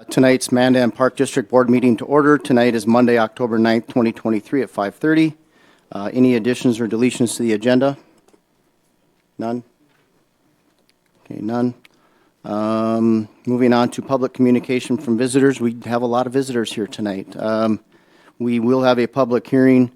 Tonight's Mandan Park District Board meeting to order. Tonight is Monday, October 9th, 2023 at 5:30. Any additions or deletions to the agenda? None? Okay, none. Moving on to public communication from visitors. We have a lot of visitors here tonight. We will have a public hearing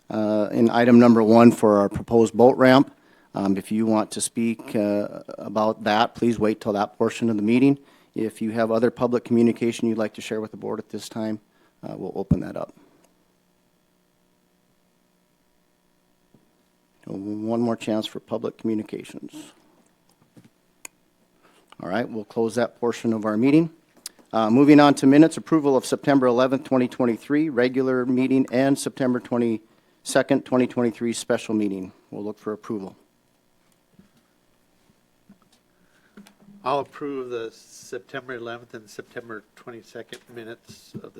in item number 1 for our proposed boat ramp. If you want to speak about that, please wait till that portion of the meeting. If you have other public communication you'd like to share with the board at this time, we'll open that up. One more chance for public communications. All right, we'll close that portion of our meeting. Moving on to minutes, approval of September 11th, 2023, regular meeting, and September 22nd, 2023, special meeting. We'll look for approval. I'll approve the September 11th and September 22nd minutes of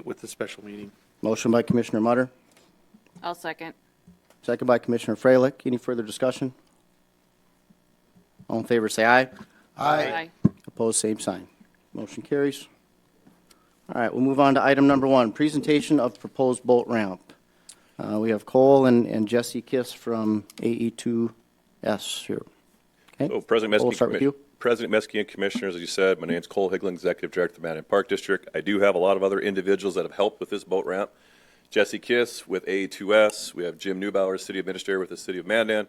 with the special meeting. Motion by Commissioner Mutter, I'll second. second by Commissioner Freilich. Any further discussion? All in favor, say aye. Aye. Opposed, same sign. Motion carries. All right, we'll move on to item number 1, presentation of proposed boat ramp. We have Cole and Jesse Kiss from AE2S here. Okay. So President Cole, we'll start with you. President Meskey and Commissioners, as you said, my name is Cole Higland, Executive Director of the Mandan Park District. I do have a lot of other individuals that have helped with this boat ramp. Jesse Kiss with AE2S. We have Jim Neubauer, City Administrator with the City of Mandan.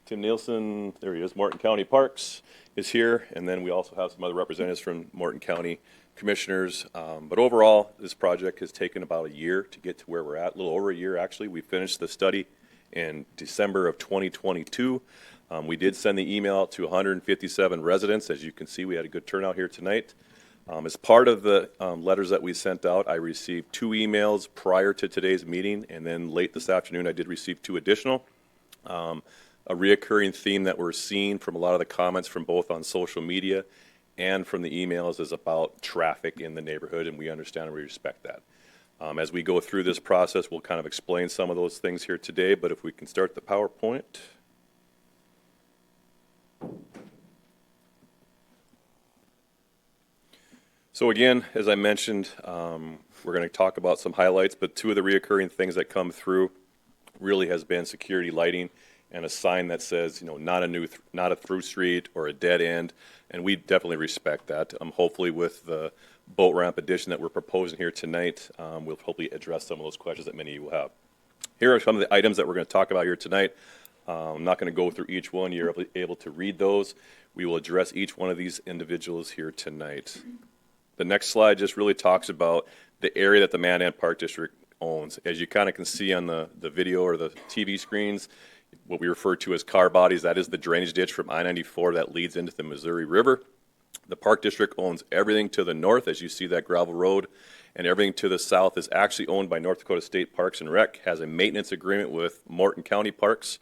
Tim Nielsen, there he is, Morton County Parks is here. And then we also have some other representatives from Morton County Commissioners. But overall, this project has taken about a year to get to where we're at, a little over a year actually. We finished the study in December of 2022. We did send the email out to 157 residents. As you can see, we had a good turnout here tonight. As part of the letters that we sent out, I received 2 emails prior to today's meeting, and then late this afternoon I did receive 2 additional. A reoccurring theme that we're seeing from a lot of the comments from both on social media and from the emails is about traffic in the neighborhood, and we understand and we respect that. As we go through this process, we'll kind of explain some of those things here today, but if we can start the PowerPoint. So again, as I mentioned, we're going to talk about some highlights, but 2 of the reoccurring things that come through really has been security lighting and a sign that says, you know, not a through street or a dead end, and we definitely respect that. Hopefully with the boat ramp addition that we're proposing here tonight, we'll hopefully address some of those questions that many of you will have. Here are some of the items that we're going to talk about here tonight. I'm not going to go through each one. You're able to read those. We will address each one of these individuals here tonight. The next slide just really talks about the area that the Mandan Park District owns. As you kind of can see on the video or the TV screens, what we refer to as car bodies, that is the drainage ditch from I-94 that leads into the Missouri River. The Park District owns everything to the north, as you see that gravel road, and everything to the south is actually owned by North Dakota State Parks and Rec, has a maintenance agreement with Morton County Parks.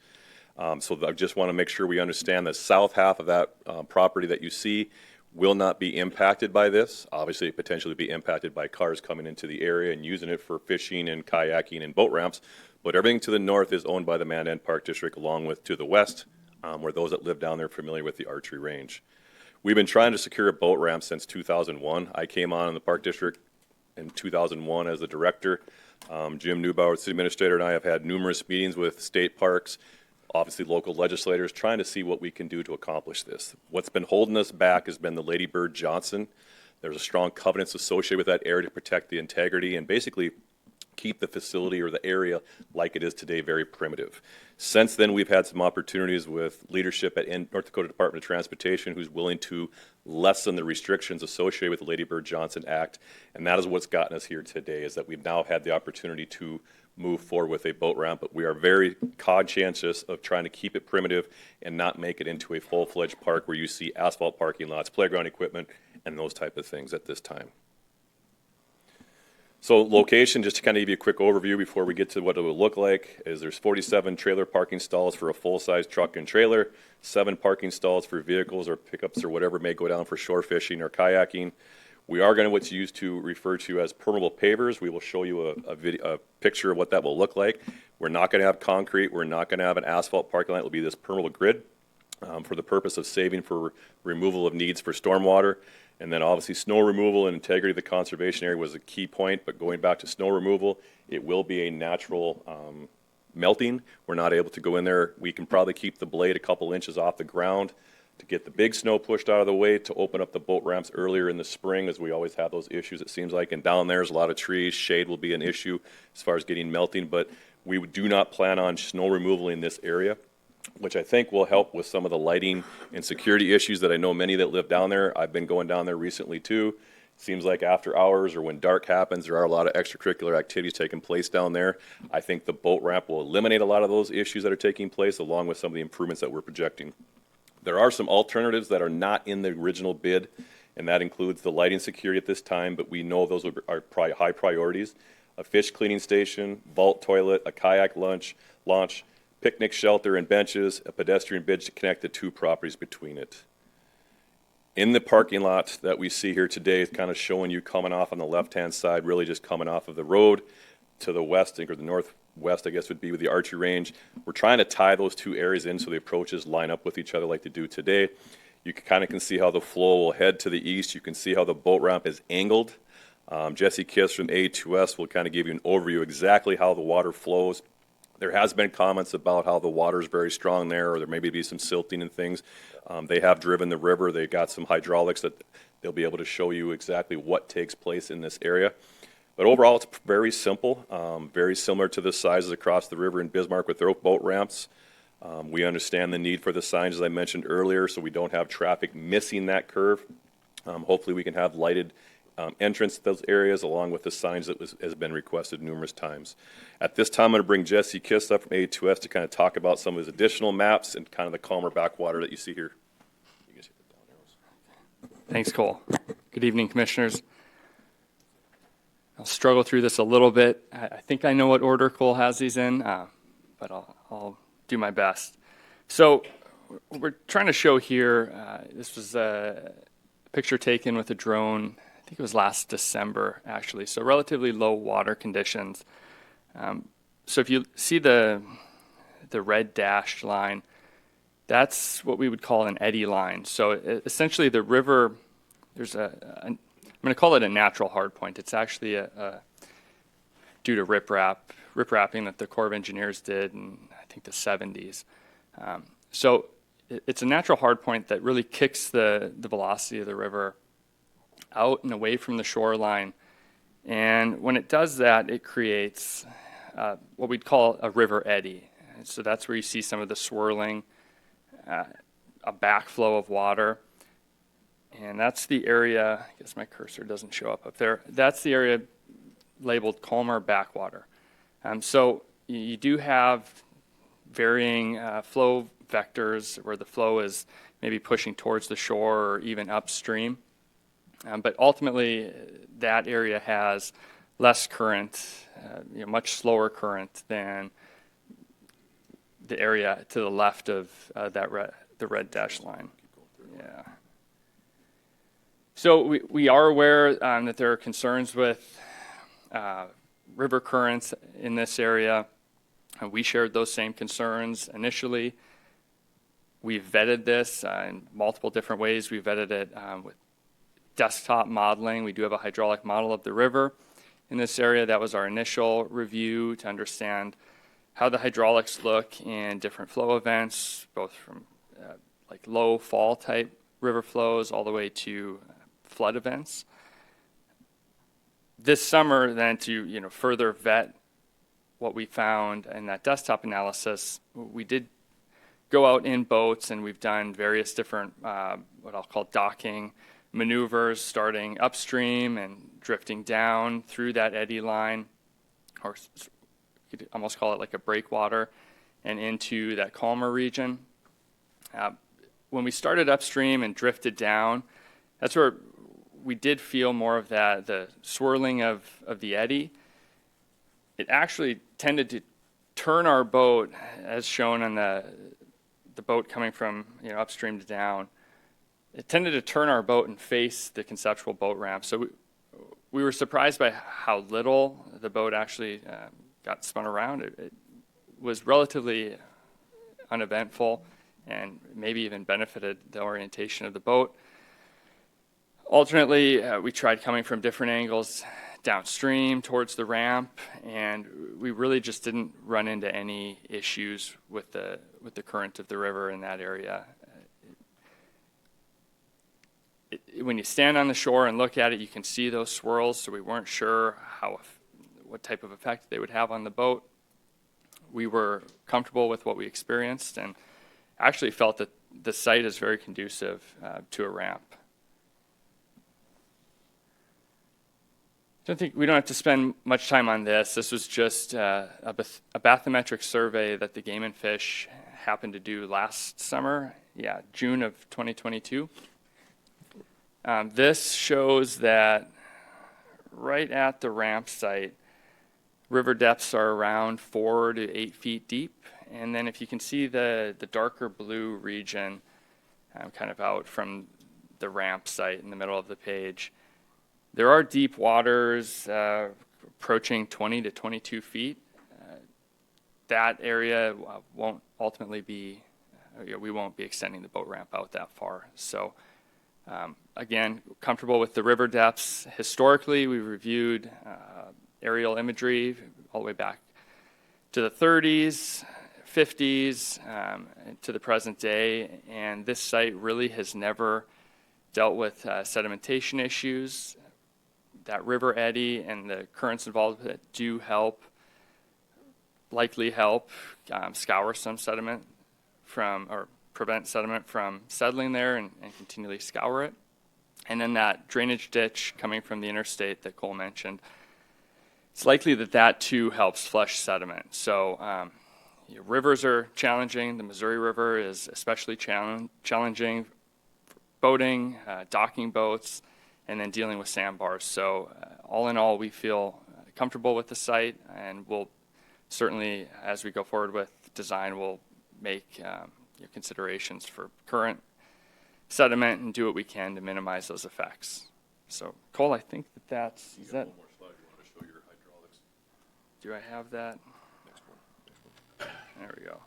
So I just want to make sure we understand the south half of that property that you see will not be impacted by this. Obviously, potentially be impacted by cars coming into the area and using it for fishing and kayaking and boat ramps. But everything to the north is owned by the Mandan Park District, along with to the west, where those that live down there are familiar with the archery range. We've been trying to secure a boat ramp since 2001. I came on in the Park District in 2001 as the director. Jim Neubauer, City Administrator, and I have had numerous meetings with state parks, obviously local legislators, trying to see what we can do to accomplish this. What's been holding us back has been the Lady Bird Johnson. There's a strong covenants associated with that area to protect the integrity and basically keep the facility or the area like it is today very primitive. Since then, we've had some opportunities with leadership at North Dakota Department of Transportation who's willing to lessen the restrictions associated with the Lady Bird Johnson Act, and that is what's gotten us here today, is that we've now had the opportunity to move forward with a boat ramp, but we are very conscientious of trying to keep it primitive and not make it into a full-fledged park where you see asphalt parking lots, playground equipment, and those type of things at this time. So location, just to kind of give you a quick overview before we get to what it will look like, is there's 47 trailer parking stalls for a full-size truck and trailer, 7 parking stalls for vehicles or pickups or whatever may go down for shore fishing or kayaking. We are going to what's used to refer to as permeable pavers. We will show you a picture of what that will look like. We're not going to have concrete. We're not going to have an asphalt parking lot. It will be this permeable grid. for the purpose of saving for removal of needs for stormwater. And then obviously snow removal and integrity of the conservation area was a key point, but going back to snow removal, it will be a natural melting. We're not able to go in there. We can probably keep the blade a couple inches off the ground to get the big snow pushed out of the way, to open up the boat ramps earlier in the spring, as we always have those issues, it seems like. And down there's a lot of trees. Shade will be an issue as far as getting melting, but we do not plan on snow removal in this area, which I think will help with some of the lighting and security issues that I know many that live down there. I've been going down there recently too. Seems like after hours or when dark happens, there are a lot of extracurricular activities taking place down there. I think the boat ramp will eliminate a lot of those issues that are taking place, along with some of the improvements that we're projecting. There are some alternatives that are not in the original bid, and that includes the lighting security at this time, but we know those are probably high priorities. A fish cleaning station, vault toilet, a kayak launch, picnic shelter and benches, a pedestrian bridge to connect the two properties between it. In the parking lot that we see here today is kind of showing you coming off on the left-hand side, really just coming off of the road to the west, or the northwest, I guess would be with the archery range. We're trying to tie those two areas in so the approaches line up with each other like they do today. You can see how the flow will head to the east. You can see how the boat ramp is angled. Jesse Kiss from A2S will kind of give you an overview exactly how the water flows. There has been comments about how the water is very strong there, or there may be some silting and things. They have driven the river. They got some hydraulics that they'll be able to show you exactly what takes place in this area. But overall, it's very simple, very similar to the sizes across the river in Bismarck with their boat ramps. We understand the need for the signs, as I mentioned earlier, so we don't have traffic missing that curve. Hopefully we can have lighted entrance to those areas, along with the signs that has been requested numerous times. At this time, I'm going to bring Jesse Kiss up from A2S to kind of talk about some of his additional maps and kind of the calmer backwater that you see here. You guys hit the down arrows. Thanks, Cole. Good evening, Commissioners. I'll struggle through this a little bit. I think I know what order Cole has these in, but I'll do my best. So we're trying to show here, this was a picture taken with a drone, I think it was last December, actually, so relatively low water conditions. So if you see the red dashed line, that's what we would call an eddy line. So essentially the river, there's I'm going to call it a natural hard point. It's actually due to riprapping that the Corps of Engineers did in, I think, the 70s. So it's a natural hard point that really kicks the velocity of the river out and away from the shoreline. And when it does that, it creates what we'd call a river eddy. And so that's where you see some of the swirling, a backflow of water. And that's the area, I guess my cursor doesn't show up there. That's the area labeled calmer backwater. So you do have varying flow vectors where the flow is maybe pushing towards the shore or even upstream. But ultimately, that area has less current, much slower current than the area to the left of the red dashed line. Yeah. So we are aware that there are concerns with river currents in this area. We shared those same concerns initially. We've vetted this in multiple different ways. We vetted it with desktop modeling. We do have a hydraulic model of the river in this area. That was our initial review to understand how the hydraulics look in different flow events, both from like low fall type river flows all the way to flood events. This summer, then, to further vet what we found in that desktop analysis, we did go out in boats, and we've done various different what I'll call docking maneuvers, starting upstream and drifting down through that eddy line, or you could almost call it like a breakwater, and into that calmer region. When we started upstream and drifted down, that's where we did feel more of that, the swirling of the eddy. It actually tended to turn our boat, as shown on the boat coming from upstream to down. It tended to turn our boat and face the conceptual boat ramp. So we were surprised by how little the boat actually got spun around. It was relatively uneventful. and maybe even benefited the orientation of the boat. Alternately, we tried coming from different angles downstream towards the ramp, and we really just didn't run into any issues with the current of the river in that area. When you stand on the shore and look at it, you can see those swirls, so we weren't sure what type of effect they would have on the boat. We were comfortable with what we experienced and actually felt that the site is very conducive to a ramp. We don't have to spend much time on this. This was just a bathymetric survey that the Game and Fish happened to do last summer, June of 2022. This shows that right at the ramp site, river depths are around 4 to 8 feet deep. And then if you can see the darker blue region kind of out from the ramp site in the middle of the page, there are deep waters approaching 20 to 22 feet. That area won't ultimately be, we won't be extending the boat ramp out that far. So again, comfortable with the river depths. Historically, we reviewed aerial imagery all the way back to the 30s, 50s, to the present day, and this site really has never dealt with sedimentation issues. That river eddy and the currents involved with it do likely help scour some sediment or prevent sediment from settling there and continually scour it. And then that drainage ditch coming from the interstate that Cole mentioned, it's likely that too helps flush sediment. So rivers are challenging. The Missouri River is especially challenging for boating, docking boats, and then dealing with sandbars. So all in all, we feel comfortable with the site, and we'll certainly, as we go forward with design, we'll make considerations for current sediment and do what we can to minimize those effects. So Cole, I think that's, is that? One more slide. You want to show your hydraulics? Do I have that? Next one. There we go.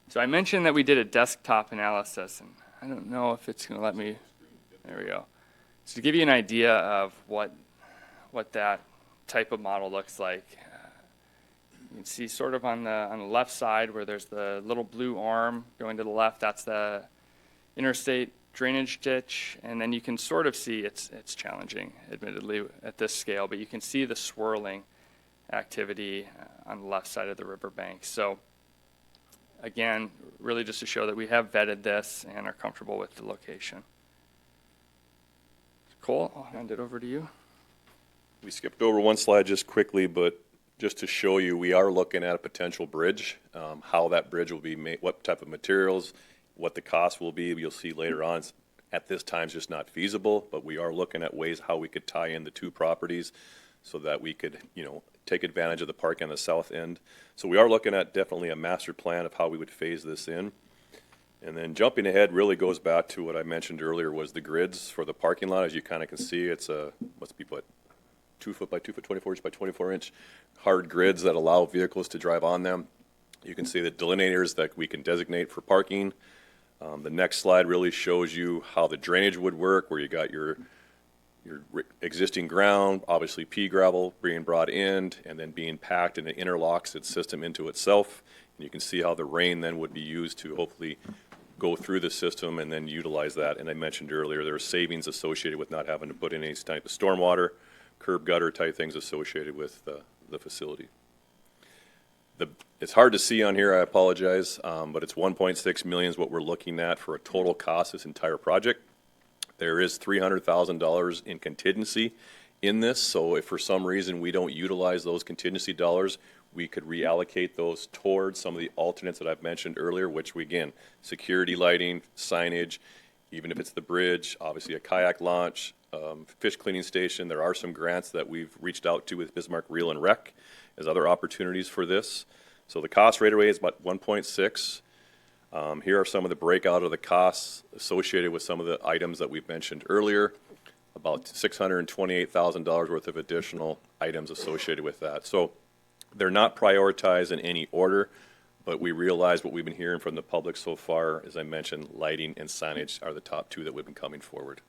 So I mentioned that we did a desktop analysis, and I don't know if it's going to let me. There we go. So to give you an idea of what that type of model looks like, you can see sort of on the left side where there's the little blue arm going to the left. That's the interstate drainage ditch, and then you can sort of see it's challenging, admittedly, at this scale, but you can see the swirling activity on the left side of the riverbank. So again, really just to show that we have vetted this and are comfortable with the location. Cole, I'll hand it over to you. We skipped over one slide just quickly, but just to show you, we are looking at a potential bridge, how that bridge will be made, what type of materials, what the cost will be. You'll see later on. At this time, it's just not feasible, but we are looking at ways how we could tie in the two properties so that we could, take advantage of the park on the south end. So we are looking at definitely a master plan of how we would phase this in. And then jumping ahead really goes back to what I mentioned earlier was the grids for the parking lot. As you kind of can see, it's must be 2 foot by 2 foot, 24 inch by 24 inch hard grids that allow vehicles to drive on them. You can see the delineators that we can designate for parking. The next slide really shows you how the drainage would work, where you got your existing ground, obviously pea gravel being brought in and then being packed, and it interlocks its system into itself. And you can see how the rain then would be used to hopefully go through the system and then utilize that. And I mentioned earlier there are savings associated with not having to put in any type of stormwater, curb gutter type things associated with the facility. It's hard to see on here, I apologize, but it's 1.6 million is what we're looking at for a total cost of this entire project. There is $300,000 in contingency in this, so if for some reason we don't utilize those contingency dollars, we could reallocate those towards some of the alternates that I've mentioned earlier, which we, again, security lighting, signage, even if it's the bridge, obviously a kayak launch, fish cleaning station. There are some grants that we've reached out to with Bismarck Reel and Rec as other opportunities for this. So the cost right away is about 1.6. Here are some of the breakout of the costs associated with some of the items that we've mentioned earlier, about $628,000 worth of additional items associated with that. So they're not prioritized in any order. But we realize what we've been hearing from the public so far, as I mentioned, lighting and signage are the top two that we've been coming forward.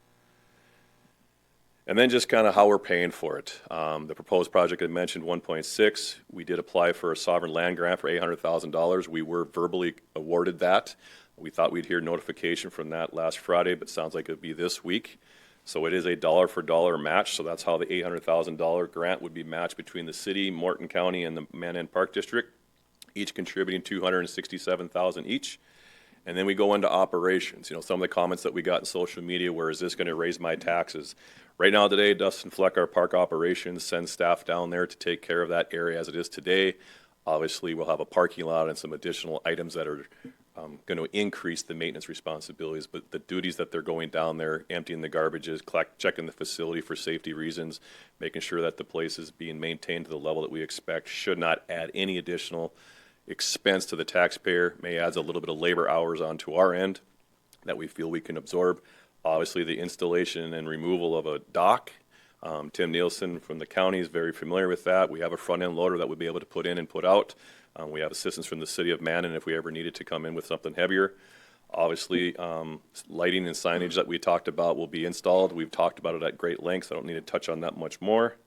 And then just kind of how we're paying for it. The proposed project I mentioned, 1.6, we did apply for a sovereign land grant for $800,000. We were verbally awarded that. We thought we'd hear notification from that last Friday, but sounds like it'd be this week. So it is a dollar for dollar match, so that's how the $800,000 grant would be matched between the city, Morton County, and the Mandan Park District, each contributing $267,000 each. And then we go into operations. You know, some of the comments that we got in social media were, is this going to raise my taxes? Right now today, Dustin Fleck, our park operations, sends staff down there to take care of that area as it is today. Obviously, we'll have a parking lot and some additional items that are going to increase the maintenance responsibilities, but the duties that they're going down there, emptying the garbages, checking the facility for safety reasons, making sure that the place is being maintained to the level that we expect, should not add any additional expense to the taxpayer, may add a little bit of labor hours onto our end that we feel we can absorb. Obviously, the installation and removal of a dock, Tim Nielsen from the county is very familiar with that. We have a front-end loader that would be able to put in and put out. We have assistance from the city of Mandan if we ever needed to come in with something heavier. Obviously, lighting and signage that we talked about will be installed. We've talked about it at great lengths. I don't need to touch on that much more.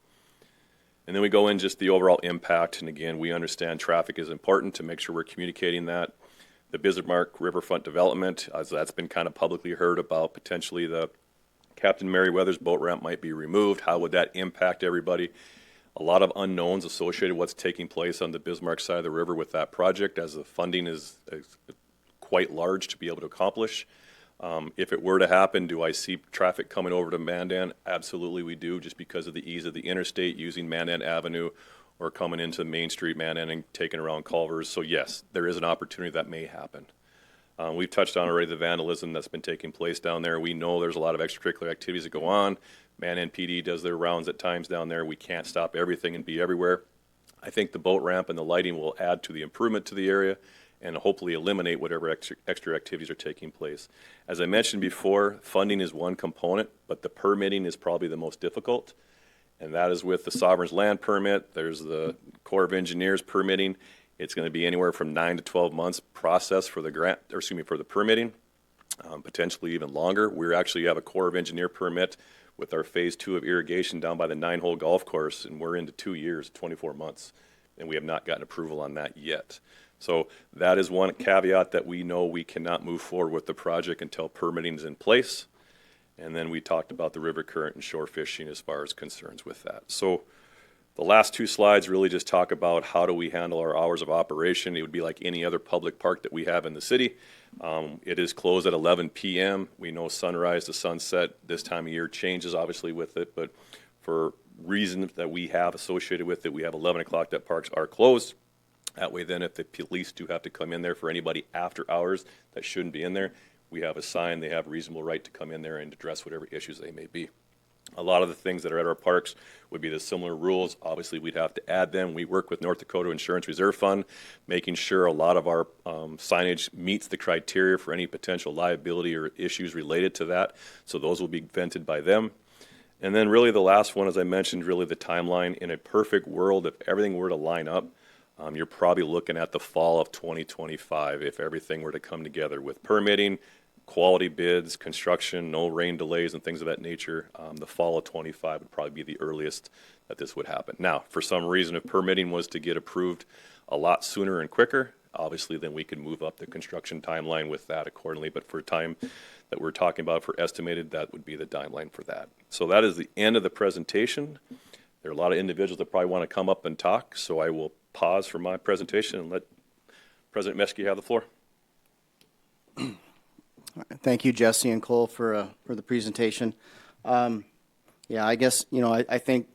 And then we go in just the overall impact. And again, we understand traffic is important to make sure we're communicating that. The Bismarck Riverfront development, as that's been kind of publicly heard about, potentially the Captain Meriwether's boat ramp might be removed. How would that impact everybody? A lot of unknowns associated with what's taking place on the Bismarck side of the river with that project, as the funding is quite large to be able to accomplish. If it were to happen, do I see traffic coming over to Mandan? Absolutely we do, just because of the ease of the interstate, using Mandan Avenue or coming into Main Street, Mandan, and taking around Culvers. So yes, there is an opportunity that may happen. We've touched on already the vandalism that's been taking place down there. We know there's a lot of extracurricular activities that go on. Mandan PD does their rounds at times down there. We can't stop everything and be everywhere. I think the boat ramp and the lighting will add to the improvement to the area and hopefully eliminate whatever extra activities are taking place. As I mentioned before, funding is one component, but the permitting is probably the most difficult, and that is with the Sovereign's Land Permit. There's the Corps of Engineers permitting. It's going to be anywhere from 9 to 12 months process for the grant, or excuse me, for the permitting, potentially even longer. We actually have a Corps of Engineer permit with our phase 2 of irrigation down by the 9-hole golf course, and we're into 2 years, 24 months, and we have not gotten approval on that yet. So that is one caveat that we know we cannot move forward with the project until permitting is in place. And then we talked about the river current and shore fishing as far as concerns with that. So the last 2 slides really just talk about how do we handle our hours of operation. It would be like any other public park that we have in the city. It is closed at 11 p.m. We know sunrise to sunset this time of year changes obviously with it, but for reasons that we have associated with it, we have 11 o'clock that parks are closed. That way then if the police do have to come in there for anybody after hours that shouldn't be in there, we have a sign, they have reasonable right to come in there and address whatever issues they may be. A lot of the things that are at our parks would be the similar rules. Obviously, we'd have to add them. We work with North Dakota Insurance Reserve Fund, making sure a lot of our signage meets the criteria for any potential liability or issues related to that. So those will be vented by them. And then really the last one, as I mentioned, really the timeline. In a perfect world, if everything were to line up, you're probably looking at the fall of 2025 if everything were to come together with permitting, quality bids, construction, no rain delays and things of that nature. The fall of 25 would probably be the earliest that this would happen. Now, for some reason, if permitting was to get approved a lot sooner and quicker, obviously then we could move up the construction timeline with that accordingly. But for time that we're talking about for estimated, that would be the timeline for that. So that is the end of the presentation. There are a lot of individuals that probably want to come up and talk, so I will pause for my presentation and let President Meske have the floor. Thank you, Jesse and Cole, for the presentation. Yeah, I guess, you know, I think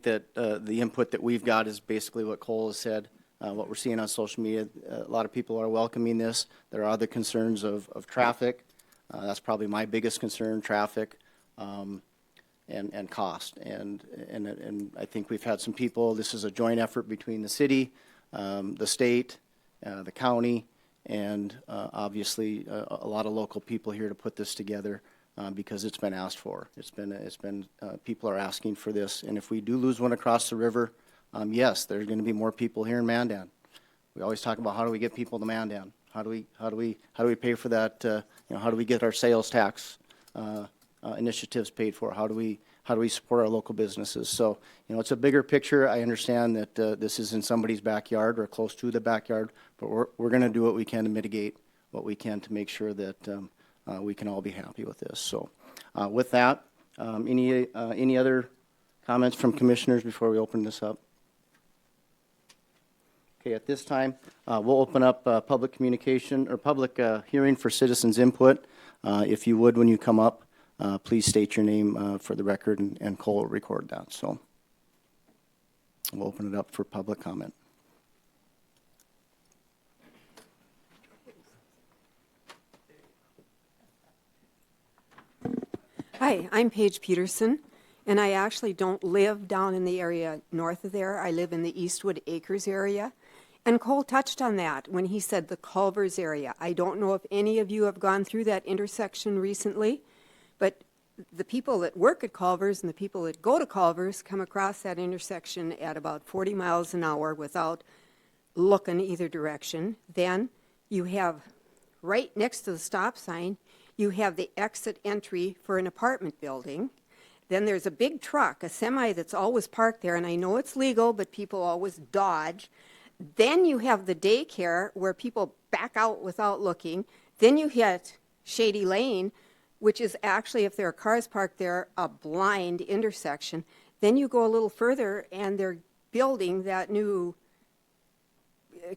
that the input that we've got is basically what Cole has said, what we're seeing on social media. A lot of people are welcoming this. There are other concerns of traffic. That's probably my biggest concern, traffic, and cost. And I think we've had some people, this is a joint effort between the city, the state, the county, and obviously a lot of local people here to put this together because it's been asked for. It's been people are asking for this, and if we do lose one across the river, yes, there's going to be more people here in Mandan. We always talk about how do we get people to Mandan? How do we pay for that? How do we get our sales tax initiatives paid for? How do we support our local businesses? So, it's a bigger picture. I understand that this is in somebody's backyard or close to the backyard, but we're going to do what we can to mitigate what we can to make sure that we can all be happy with this. So, with that, any other comments from commissioners before we open this up? Okay, at this time, we'll open up public communication or public hearing for citizens' input. If you would, when you come up, please state your name for the record, and Cole will record that. So we'll open it up for public comment. Hi, I'm Paige Peterson, and I actually don't live down in the area north of there. I live in the Eastwood Acres area. And Cole touched on that when he said the Culvers area. I don't know if any of you have gone through that intersection recently, but the people that work at Culvers and the people that go to Culvers come across that intersection at about 40 miles an hour without looking either direction. Then you have, right next to the stop sign, you have the exit entry for an apartment building. Then there's a big truck, a semi that's always parked there, and I know it's legal, but people always dodge. Then you have the daycare where people back out without looking. Then you hit Shady Lane, which is actually, if there are cars parked there, a blind intersection. Then you go a little further and they're building that new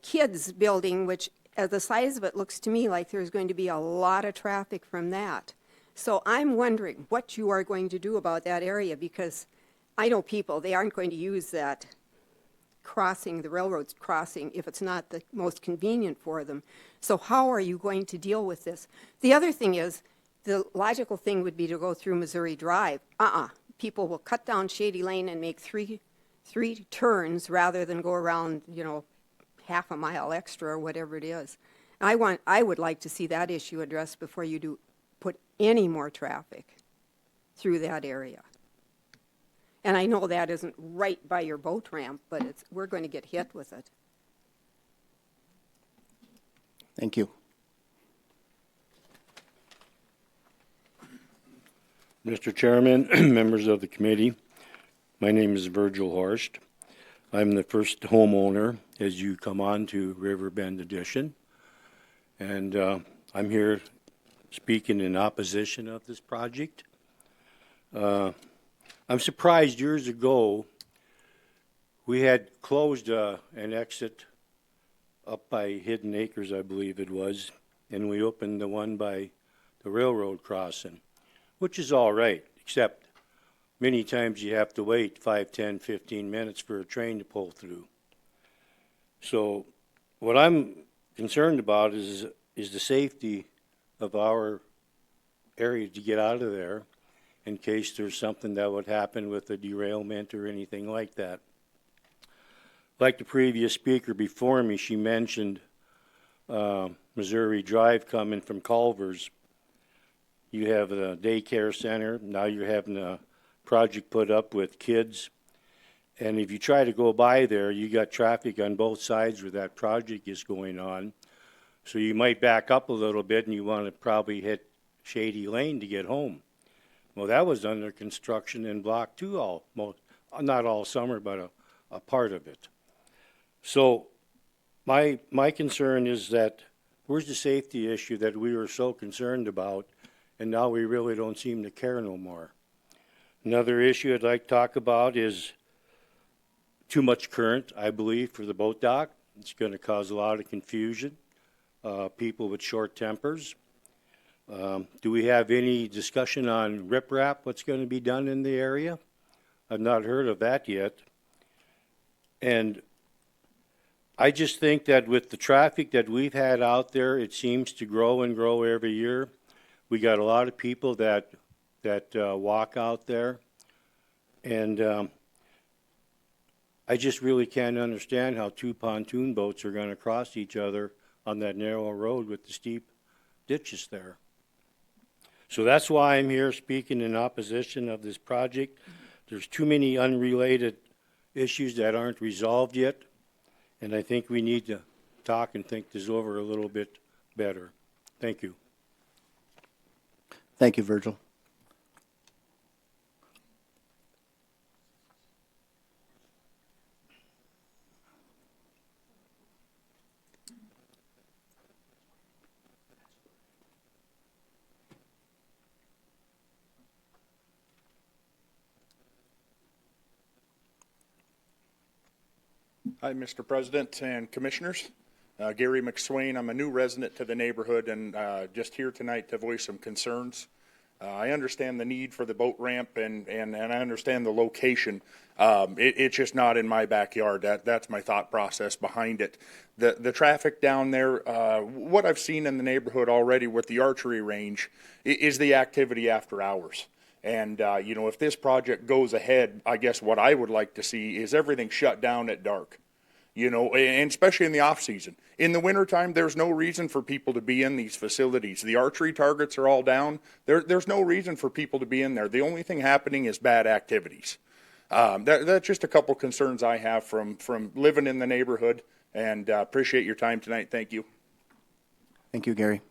kids building, which the size of it looks to me like there's going to be a lot of traffic from that. So I'm wondering what you are going to do about that area, because I know people, they aren't going to use that crossing, the railroad's crossing, if it's not the most convenient for them. So how are you going to deal with this? The other thing is, the logical thing would be to go through Missouri Drive. People will cut down Shady Lane and make three turns rather than go around, half a mile extra or whatever it is. I would like to see that issue addressed before you do put any more traffic through that area. And I know that isn't right by your boat ramp, but we're going to get hit with it. Thank you. Mr. Chairman, members of the committee, my name is Virgil Horst. I'm the first homeowner as you come on to Riverbend Addition. And I'm here speaking in opposition of this project. I'm surprised years ago we had closed an exit up by Hidden Acres, I believe it was, and we opened the one by the railroad crossing, which is all right, except many times you have to wait 5, 10, 15 minutes for a train to pull through. So what I'm concerned about is the safety of our area to get out of there in case there's something that would happen with a derailment or anything like that. Like the previous speaker before me, she mentioned Missouri Drive coming from Culvers. You have the daycare center. Now you're having a project put up with kids. And if you try to go by there, you got traffic on both sides where that project is going on. So you might back up a little bit and you want to probably hit Shady Lane to get home. Well, that was under construction in Block 2 not all summer, but a part of it. So my concern is that where's the safety issue that we were so concerned about, and now we really don't seem to care no more. Another issue I'd like to talk about is too much current, I believe, for the boat dock. It's going to cause a lot of confusion, people with short tempers. Do we have any discussion on riprap, what's going to be done in the area? I've not heard of that yet. And I just think that with the traffic that we've had out there, it seems to grow and grow every year. We got a lot of people that walk out there. And I just really can't understand how two pontoon boats are going to cross each other on that narrow road with the steep ditches there. So that's why I'm here speaking in opposition of this project. There's too many unrelated issues that aren't resolved yet, and I think we need to talk and think this over a little bit better. Thank you. Thank you, Virgil. Hi, Mr. President and Commissioners. Gary McSwain. I'm a new resident to the neighborhood and just here tonight to voice some concerns. I understand the need for the boat ramp and I understand the location. It's just not in my backyard. That's my thought process behind it. The traffic down there, what I've seen in the neighborhood already with the archery range is the activity after hours. And, you know, if this project goes ahead, I guess what I would like to see is everything shut down at dark. You know, and especially in the off season. In the wintertime, there's no reason for people to be in these facilities. The archery targets are all down. There's no reason for people to be in there. The only thing happening is bad activities. That's just a couple concerns I have from living in the neighborhood, and appreciate your time tonight. Thank you. Thank you, Gary.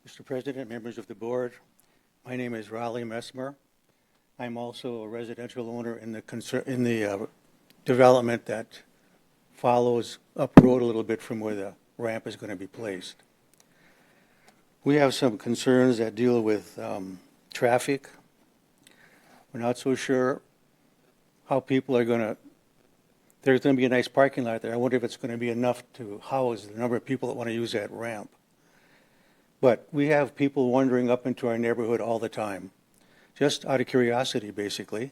Mr. President, members of the board, my name is Raleigh Messmer. I'm also a residential owner in the development that follows up road a little bit from where the ramp is going to be placed. We have some concerns that deal with traffic. We're not so sure how people are going to, there's going to be a nice parking lot there. I wonder if it's going to be enough to house the number of people that want to use that ramp. But we have people wandering up into our neighborhood all the time, just out of curiosity, basically.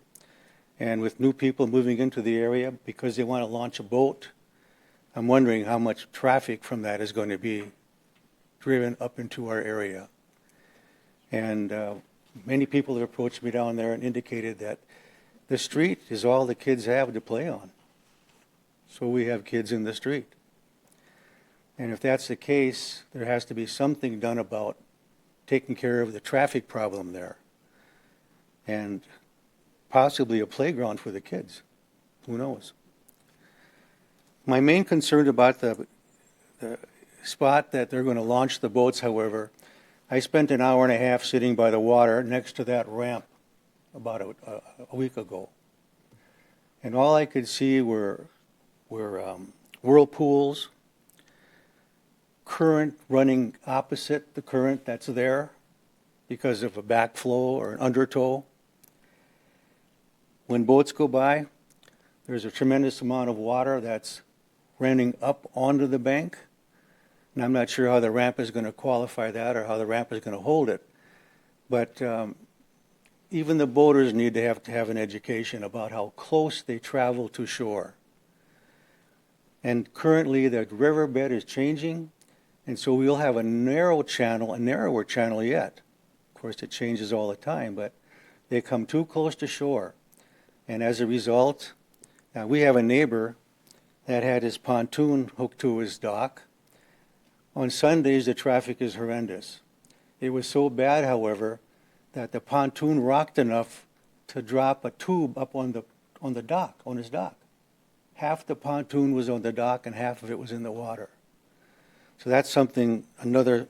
And with new people moving into the area because they want to launch a boat, I'm wondering how much traffic from that is going to be driven up into our area. And many people have approached me down there and indicated that the street is all the kids have to play on. So we have kids in the street. And if that's the case, there has to be something done about taking care of the traffic problem there. And possibly a playground for the kids. Who knows? My main concern about the spot that they're going to launch the boats, however, I spent an hour and a half sitting by the water next to that ramp about a week ago. And all I could see were whirlpools, current running opposite the current that's there because of a backflow or an undertow. When boats go by, there's a tremendous amount of water that's running up onto the bank. And I'm not sure how the ramp is going to qualify that or how the ramp is going to hold it. But even the boaters need to have an education about how close they travel to shore. And currently the riverbed is changing. And so we'll have a narrower channel yet. Of course, it changes all the time, but they come too close to shore. And as a result, we have a neighbor that had his pontoon hooked to his dock. On Sundays, the traffic is horrendous. It was so bad, however, that the pontoon rocked enough to drop a tube up on the dock, on his dock. Half the pontoon was on the dock and half of it was in the water. So that's something another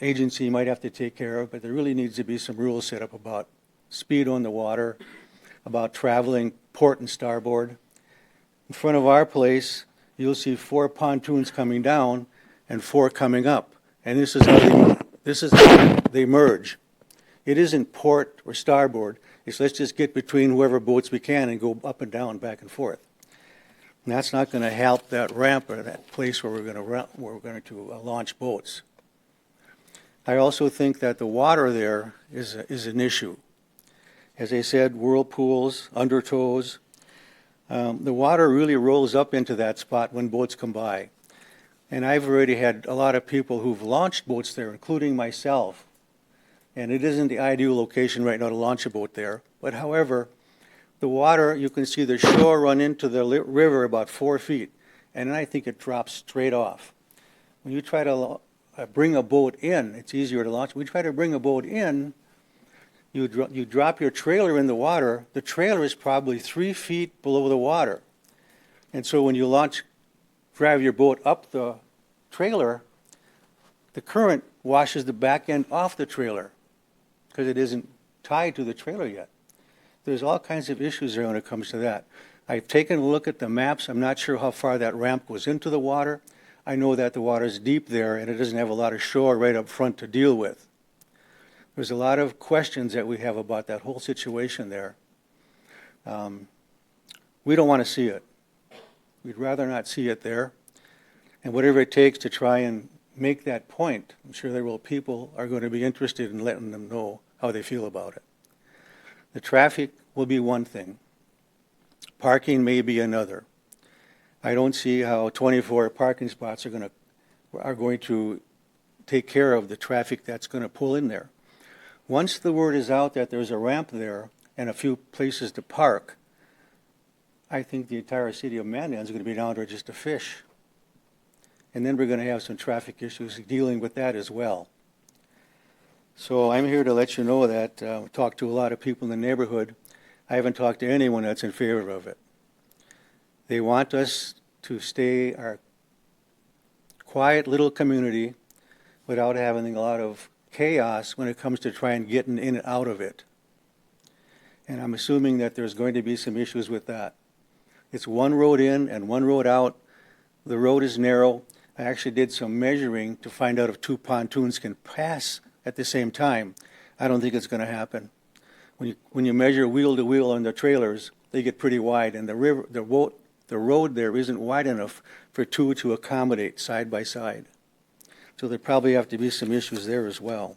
agency might have to take care of, but there really needs to be some rules set up about speed on the water, about traveling port and starboard. In front of our place, you'll see 4 pontoons coming down and 4 coming up. And this is how they merge. It isn't port or starboard. It's let's just get between whoever boats we can and go up and down, back and forth. And that's not going to help that ramp or that place where we're going to launch boats. I also think that the water there is an issue. As I said, whirlpools, undertows. The water really rolls up into that spot when boats come by. And I've already had a lot of people who've launched boats there, including myself, and it isn't the ideal location right now to launch a boat there. But however, the water, you can see the shore run into the river about 4 feet, and then I think it drops straight off. When you try to bring a boat in, it's easier to launch. When you try to bring a boat in, you drop your trailer in the water. The trailer is probably 3 feet below the water. And so when you drive your boat up the trailer, the current washes the back end off the trailer because it isn't tied to the trailer yet. There's all kinds of issues there when it comes to that. I've taken a look at the maps. I'm not sure how far that ramp goes into the water. I know that the water is deep there and it doesn't have a lot of shore right up front to deal with. There's a lot of questions that we have about that whole situation there. We don't want to see it. We'd rather not see it there. And whatever it takes to try and make that point, I'm sure people are going to be interested in letting them know how they feel about it. The traffic will be one thing. Parking may be another. I don't see how 24 parking spots are going to take care of the traffic that's going to pull in there. Once the word is out that there's a ramp there and a few places to park, I think the entire city of Mandan is going to be down there just to fish. And then we're going to have some traffic issues dealing with that as well. So I'm here to let you know that talked to a lot of people in the neighborhood. I haven't talked to anyone that's in favor of it. They want us to stay our quiet little community without having a lot of chaos when it comes to trying getting in and out of it. And I'm assuming that there's going to be some issues with that. It's one road in and one road out. The road is narrow. I actually did some measuring to find out if 2 pontoons can pass at the same time. I don't think it's going to happen. When you measure wheel to wheel on the trailers, they get pretty wide, and the road there isn't wide enough for 2 to accommodate side by side. So there probably have to be some issues there as well.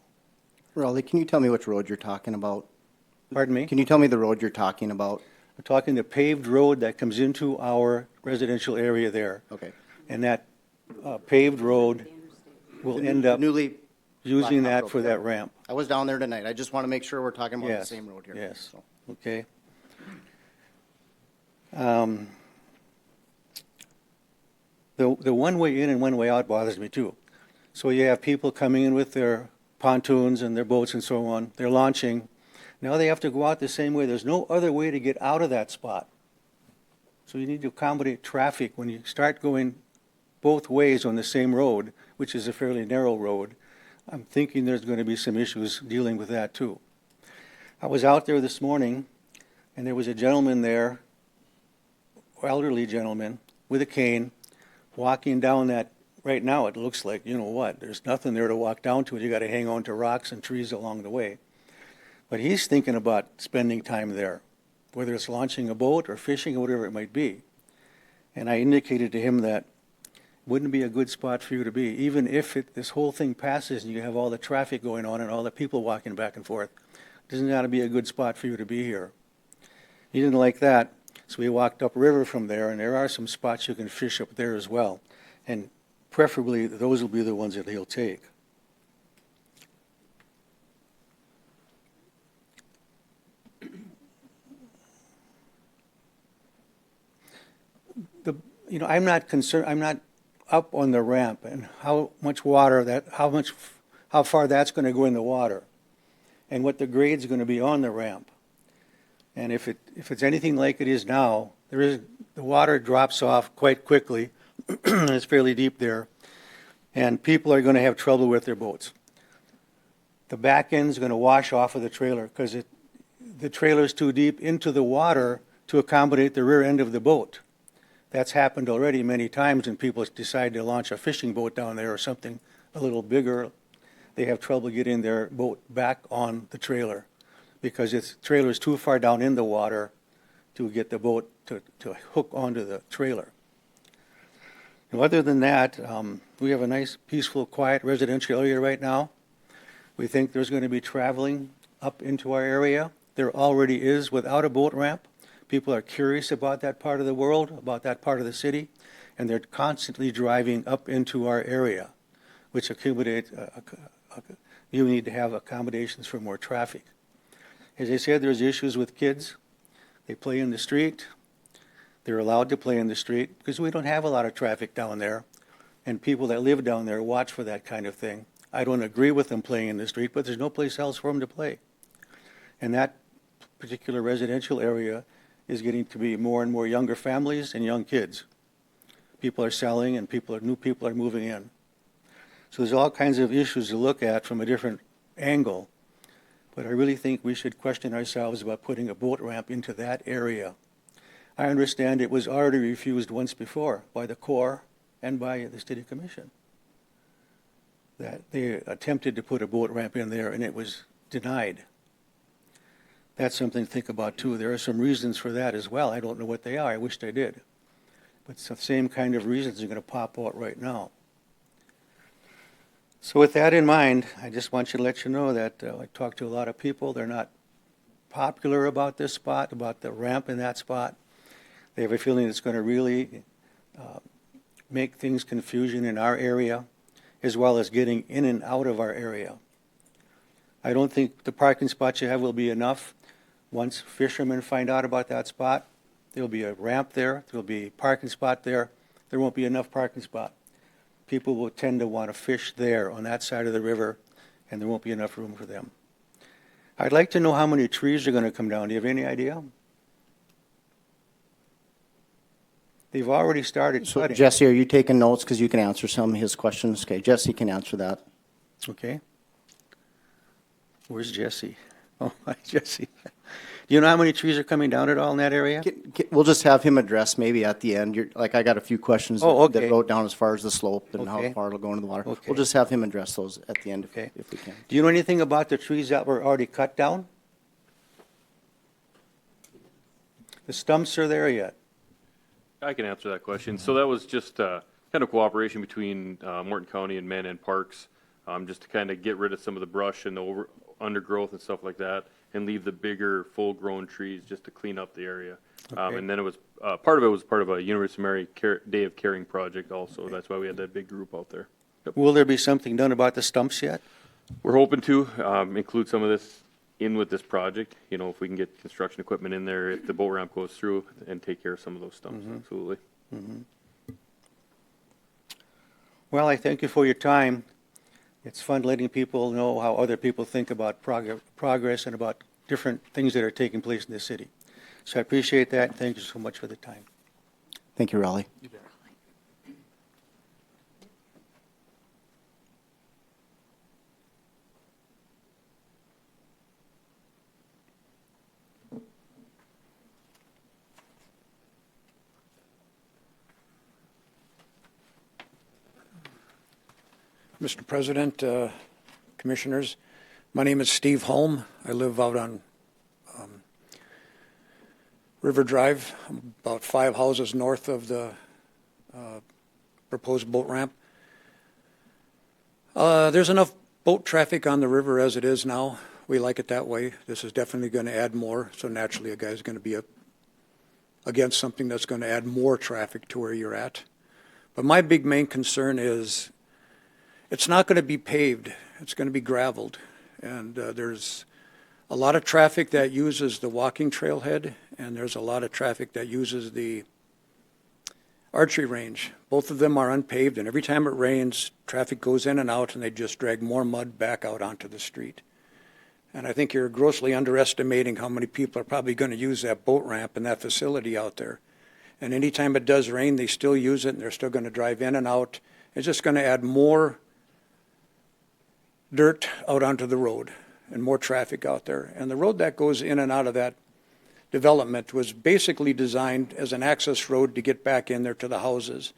Raleigh, can you tell me which road you're talking about? Pardon me? Can you tell me the road you're talking about? We're talking the paved road that comes into our residential area there. Okay. And that paved road will end up Newly using blacktop that road, for yeah. that ramp. I was down there tonight. I just want to make sure we're talking about the Yes, same road here. yes. So. Okay. The one way in and one way out bothers me too. So you have people coming in with their pontoons and their boats and so on. They're launching. Now they have to go out the same way. There's no other way to get out of that spot. So you need to accommodate traffic when you start going both ways on the same road, which is a fairly narrow road. I'm thinking there's going to be some issues dealing with that too. I was out there this morning, and there was a gentleman there, elderly gentleman, with a cane, walking down that. Right now, it looks like, you know what, there's nothing there to walk down to. You got to hang on to rocks and trees along the way. But he's thinking about spending time there, whether it's launching a boat or fishing or whatever it might be. And I indicated to him that wouldn't be a good spot for you to be, even if this whole thing passes and you have all the traffic going on and all the people walking back and forth. Doesn't got to be a good spot for you to be here. He didn't like that, so we walked upriver from there, and there are some spots you can fish up there as well. And preferably, those will be the ones that he'll take. I'm not concerned. I'm not up on the ramp and how much water how far that's going to go in the water, and what the grade's going to be on the ramp. And if it's anything like it is now, the water drops off quite quickly. It's fairly deep there, and people are going to have trouble with their boats. The back end's going to wash off of the trailer because the trailer's too deep into the water to accommodate the rear end of the boat. That's happened already many times, and people decide to launch a fishing boat down there or something a little bigger. They have trouble getting their boat back on the trailer because the trailer is too far down in the water to get the boat to hook onto the trailer. Now, other than that, we have a nice, peaceful, quiet residential area right now. We think there's going to be traveling up into our area. There already is without a boat ramp. People are curious about that part of the world, about that part of the city, and they're constantly driving up into our area, which you need to have accommodations for more traffic. As I said, there's issues with kids. They play in the street. They're allowed to play in the street because we don't have a lot of traffic down there. And people that live down there watch for that kind of thing. I don't agree with them playing in the street, but there's no place else for them to play. And that particular residential area is getting to be more and more younger families and young kids. People are selling and new people are moving in. So there's all kinds of issues to look at from a different angle. But I really think we should question ourselves about putting a boat ramp into that area. I understand it was already refused once before by the Corps and by the City Commission. That they attempted to put a boat ramp in there and it was denied. That's something to think about too. There are some reasons for that as well. I don't know what they are. I wished I did. But the same kind of reasons are going to pop out right now. So with that in mind, I just want you to let you know that I talked to a lot of people. They're not popular about this spot, about the ramp in that spot. They have a feeling it's going to really make things confusion in our area, as well as getting in and out of our area. I don't think the parking spots you have will be enough. Once fishermen find out about that spot, there'll be a ramp there, there'll be a parking spot there. There won't be enough parking spot. People will tend to want to fish there on that side of the river, and there won't be enough room for them. I'd like to know how many trees are going to come down. Do you have any idea? They've already started So cutting. Jesse, are you taking notes? Because you can answer some of his questions. Okay, Jesse can answer that. Okay. Where's Jesse? Oh, hi, Jesse. Do you know how many trees are coming down at all in that area? We'll just have him address maybe at the end. Like, I got a few questions Oh, okay. that wrote down as far as the slope and how Okay. far it'll go into the water. Okay. We'll just have him address those at the end Okay. if we can. Do you know anything about the trees that were already cut down? The stumps are there yet? I can answer that question. So that was just kind of cooperation between Morton County and Mandan Parks, just to kind of get rid of some of the brush and the undergrowth and stuff like that, and leave the bigger, full-grown trees just to clean up the area. Okay. And then it was part of it was part of a University of Mary Day of Caring project also. That's why we had that big group out there. Will there be something done about the stumps yet? We're hoping to include some of this in with this project. You know, if we can get construction equipment in there, if the boat ramp goes through, and take care of some of those stumps. Absolutely. Well, I thank you for your time. It's fun letting people know how other people think about progress and about different things that are taking place in the city. So I appreciate that. Thank you so much for the time. Thank you, Raleigh. Mr. President, Commissioners, my name is Steve Holm. I live out on River Drive, about 5 houses north of the proposed boat ramp. There's enough boat traffic on the river as it is now. We like it that way. This is definitely going to add more, so naturally a guy's going to be against something that's going to add more traffic to where you're at. But my big main concern is it's not going to be paved. It's going to be graveled. And there's a lot of traffic that uses the walking trailhead, and there's a lot of traffic that uses the archery range. Both of them are unpaved, and every time it rains, traffic goes in and out, and they just drag more mud back out onto the street. And I think you're grossly underestimating how many people are probably going to use that boat ramp and that facility out there. And anytime it does rain, they still use it, and they're still going to drive in and out. It's just going to add more dirt out onto the road and more traffic out there. And the road that goes in and out of that development was basically designed as an access road to get back in there to the houses.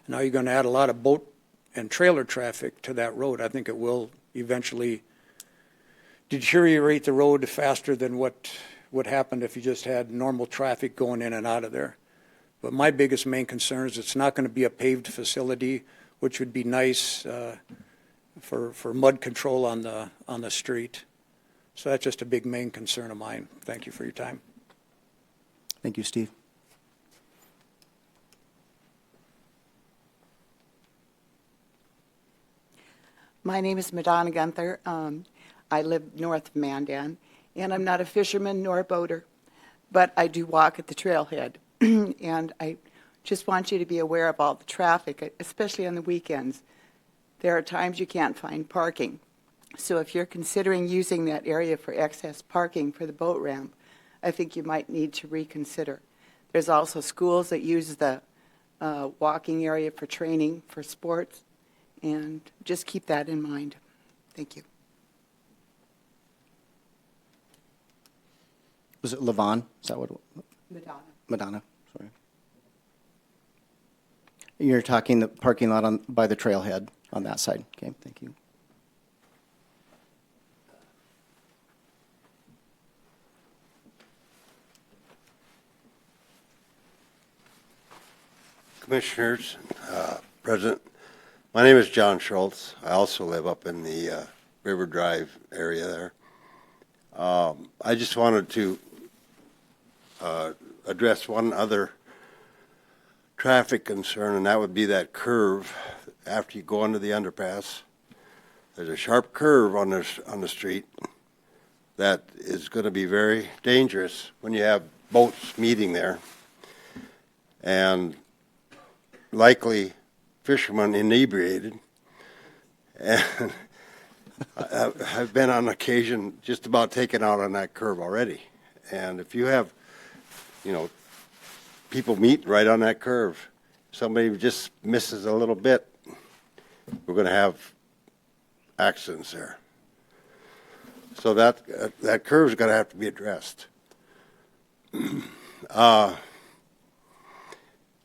Now you're going to add a lot of boat and trailer traffic to that road. I think it will eventually deteriorate the road faster than what would happen if you just had normal traffic going in and out of there. But my biggest main concern is it's not going to be a paved facility, which would be nice for mud control on the street. So that's just a big main concern of mine. Thank you for your time. Thank you, Steve. My name is Madonna Gunther. I live north of Mandan, and I'm not a fisherman nor a boater, but I do walk at the trailhead. And I just want you to be aware of all the traffic, especially on the weekends. There are times you can't find parking. So if you're considering using that area for excess parking for the boat ramp, I think you might need to reconsider. There's also schools that use the walking area for training for sports, and just keep that in mind. Thank you. Was it Levon? Is that what? Madonna. Madonna, sorry. You're talking the parking lot by the trailhead on that side. Okay, thank you. Commissioners, President, my name is John Schultz. I also live up in the River Drive area there. I just wanted to address one other traffic concern, and that would be that curve after you go under the underpass. There's a sharp curve on the street that is going to be very dangerous when you have boats meeting there, and likely fishermen inebriated. And I've been on occasion just about taken out on that curve already. And if you have, people meet right on that curve, somebody just misses a little bit, we're going to have accidents there. So that curve's going to have to be addressed.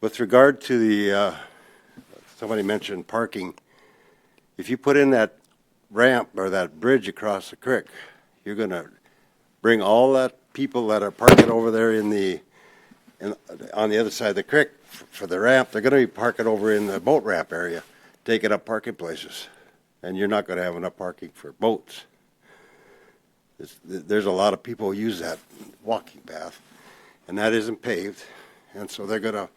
With regard to the, somebody mentioned parking, if you put in that ramp or that bridge across the creek, you're going to bring all that people that are parking over there on the other side of the creek for the ramp. They're going to be parking over in the boat ramp area, taking up parking places, and you're not going to have enough parking for boats. There's a lot of people who use that walking path, and that isn't paved, and so they're going to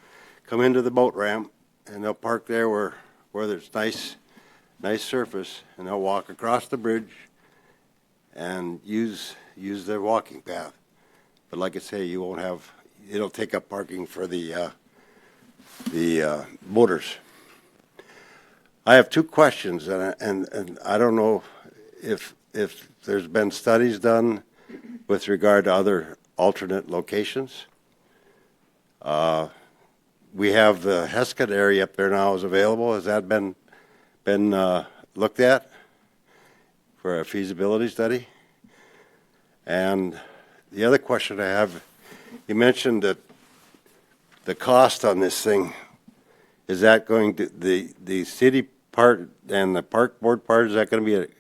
come into the boat ramp, and they'll park there where there's nice surface, and they'll walk across the bridge and use their walking path. But like I say, you won't have, it'll take up parking for the boaters. I have two questions, and I don't know if there's been studies done with regard to other alternate locations. We have the Heskett area up there now is available. Has that been looked at for a feasibility study? And the other question I have, you mentioned that the cost on this thing, is that going to, the city part and the park board part, is that going to be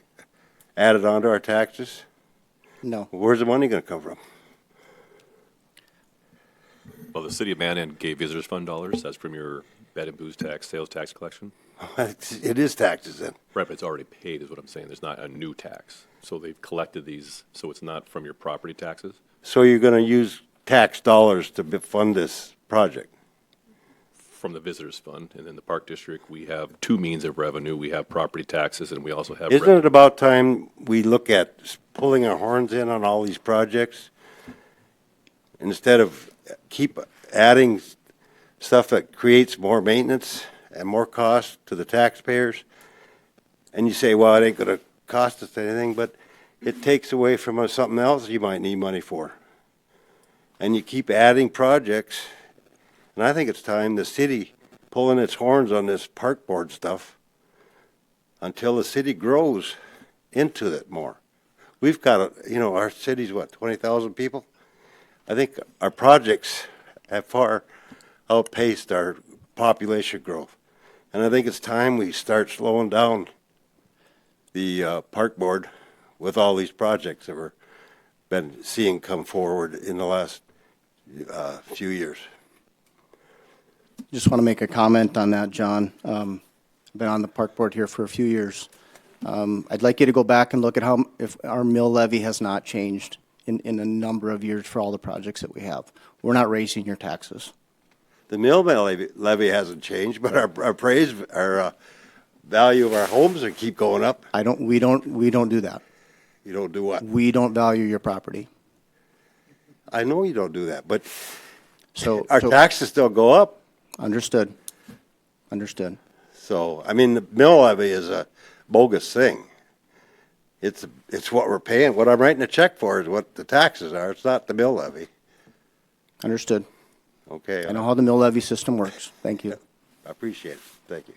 added onto our taxes? No. Where's the money going to come from? Well, the city of Mandan gave visitors fund dollars. That's from your bed and booze tax, sales tax collection. It is taxes then. Right, but it's already paid is what I'm saying. There's not a new tax. So they've collected these, so it's not from your property taxes. So you're going to use tax dollars to fund this project? From the visitors fund, and then the park district, we have two means of revenue. We have property taxes, and we also have. Isn't it about time we look at pulling our horns in on all these projects instead of keep adding stuff that creates more maintenance and more cost to the taxpayers? And you say, well, it ain't going to cost us anything, but it takes away from us something else you might need money for. And you keep adding projects, and I think it's time the city pulling its horns on this park board stuff until the city grows into it more. We've got, our city's what, 20,000 people? I think our projects have far outpaced our population growth. And I think it's time we start slowing down the park board with all these projects that we've been seeing come forward in the last few years. Just want to make a comment on that, John. I've been on the park board here for a few years. I'd like you to go back and look at if our mill levy has not changed in a number of years for all the projects that we have. We're not raising your taxes. The mill levy hasn't changed, but our value of our homes and keep going up? we don't do that. You don't do what? We don't value your property. I know you don't do that, but So, our so- taxes still go up. Understood. Understood. So, I mean, the mill levy is a bogus thing. It's what we're paying. What I'm writing a check for is what the taxes are. It's not the mill levy. Understood. Okay. I know how the mill levy system works. Thank you. I appreciate it. Thank you.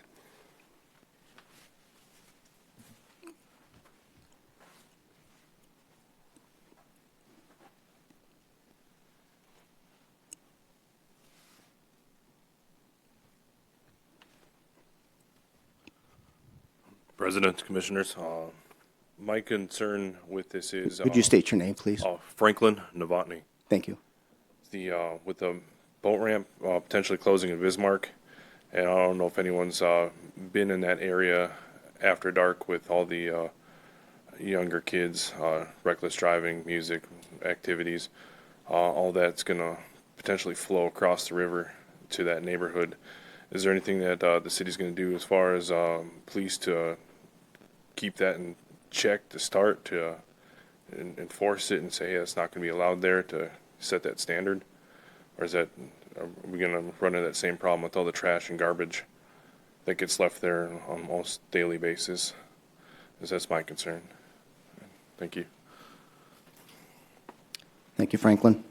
President, Commissioners, my concern with this is. Could you state your name, please? Franklin Novotny. Thank you. With the boat ramp potentially closing in Bismarck, and I don't know if anyone's been in that area after dark with all the younger kids, reckless driving, music, activities, all that's going to potentially flow across the river to that neighborhood. Is there anything that the city's going to do as far as police to keep that in check to start to enforce it and say, hey, it's not going to be allowed there to set that standard? Or are we going to run into that same problem with all the trash and garbage that gets left there on almost daily basis? Because that's my concern. Thank you. Thank you, Franklin.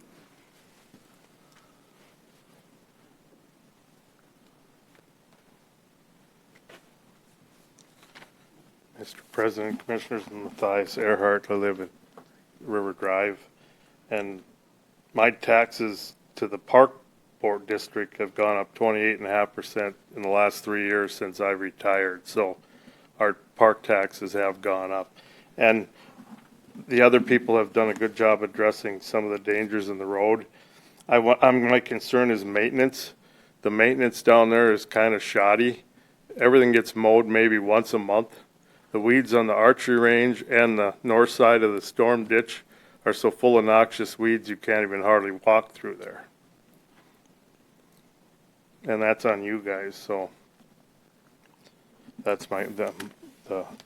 Mr. President, Commissioners, and Matthias Earhart. I live at River Drive, and my taxes to the Park Board District have gone up 28.5% in the last 3 years since I retired. So our park taxes have gone up. And the other people have done a good job addressing some of the dangers in the road. My concern is maintenance. The maintenance down there is kind of shoddy. Everything gets mowed maybe once a month. The weeds on the archery range and the north side of the storm ditch are so full of noxious weeds you can't even hardly walk through there. And that's on you guys, so that's the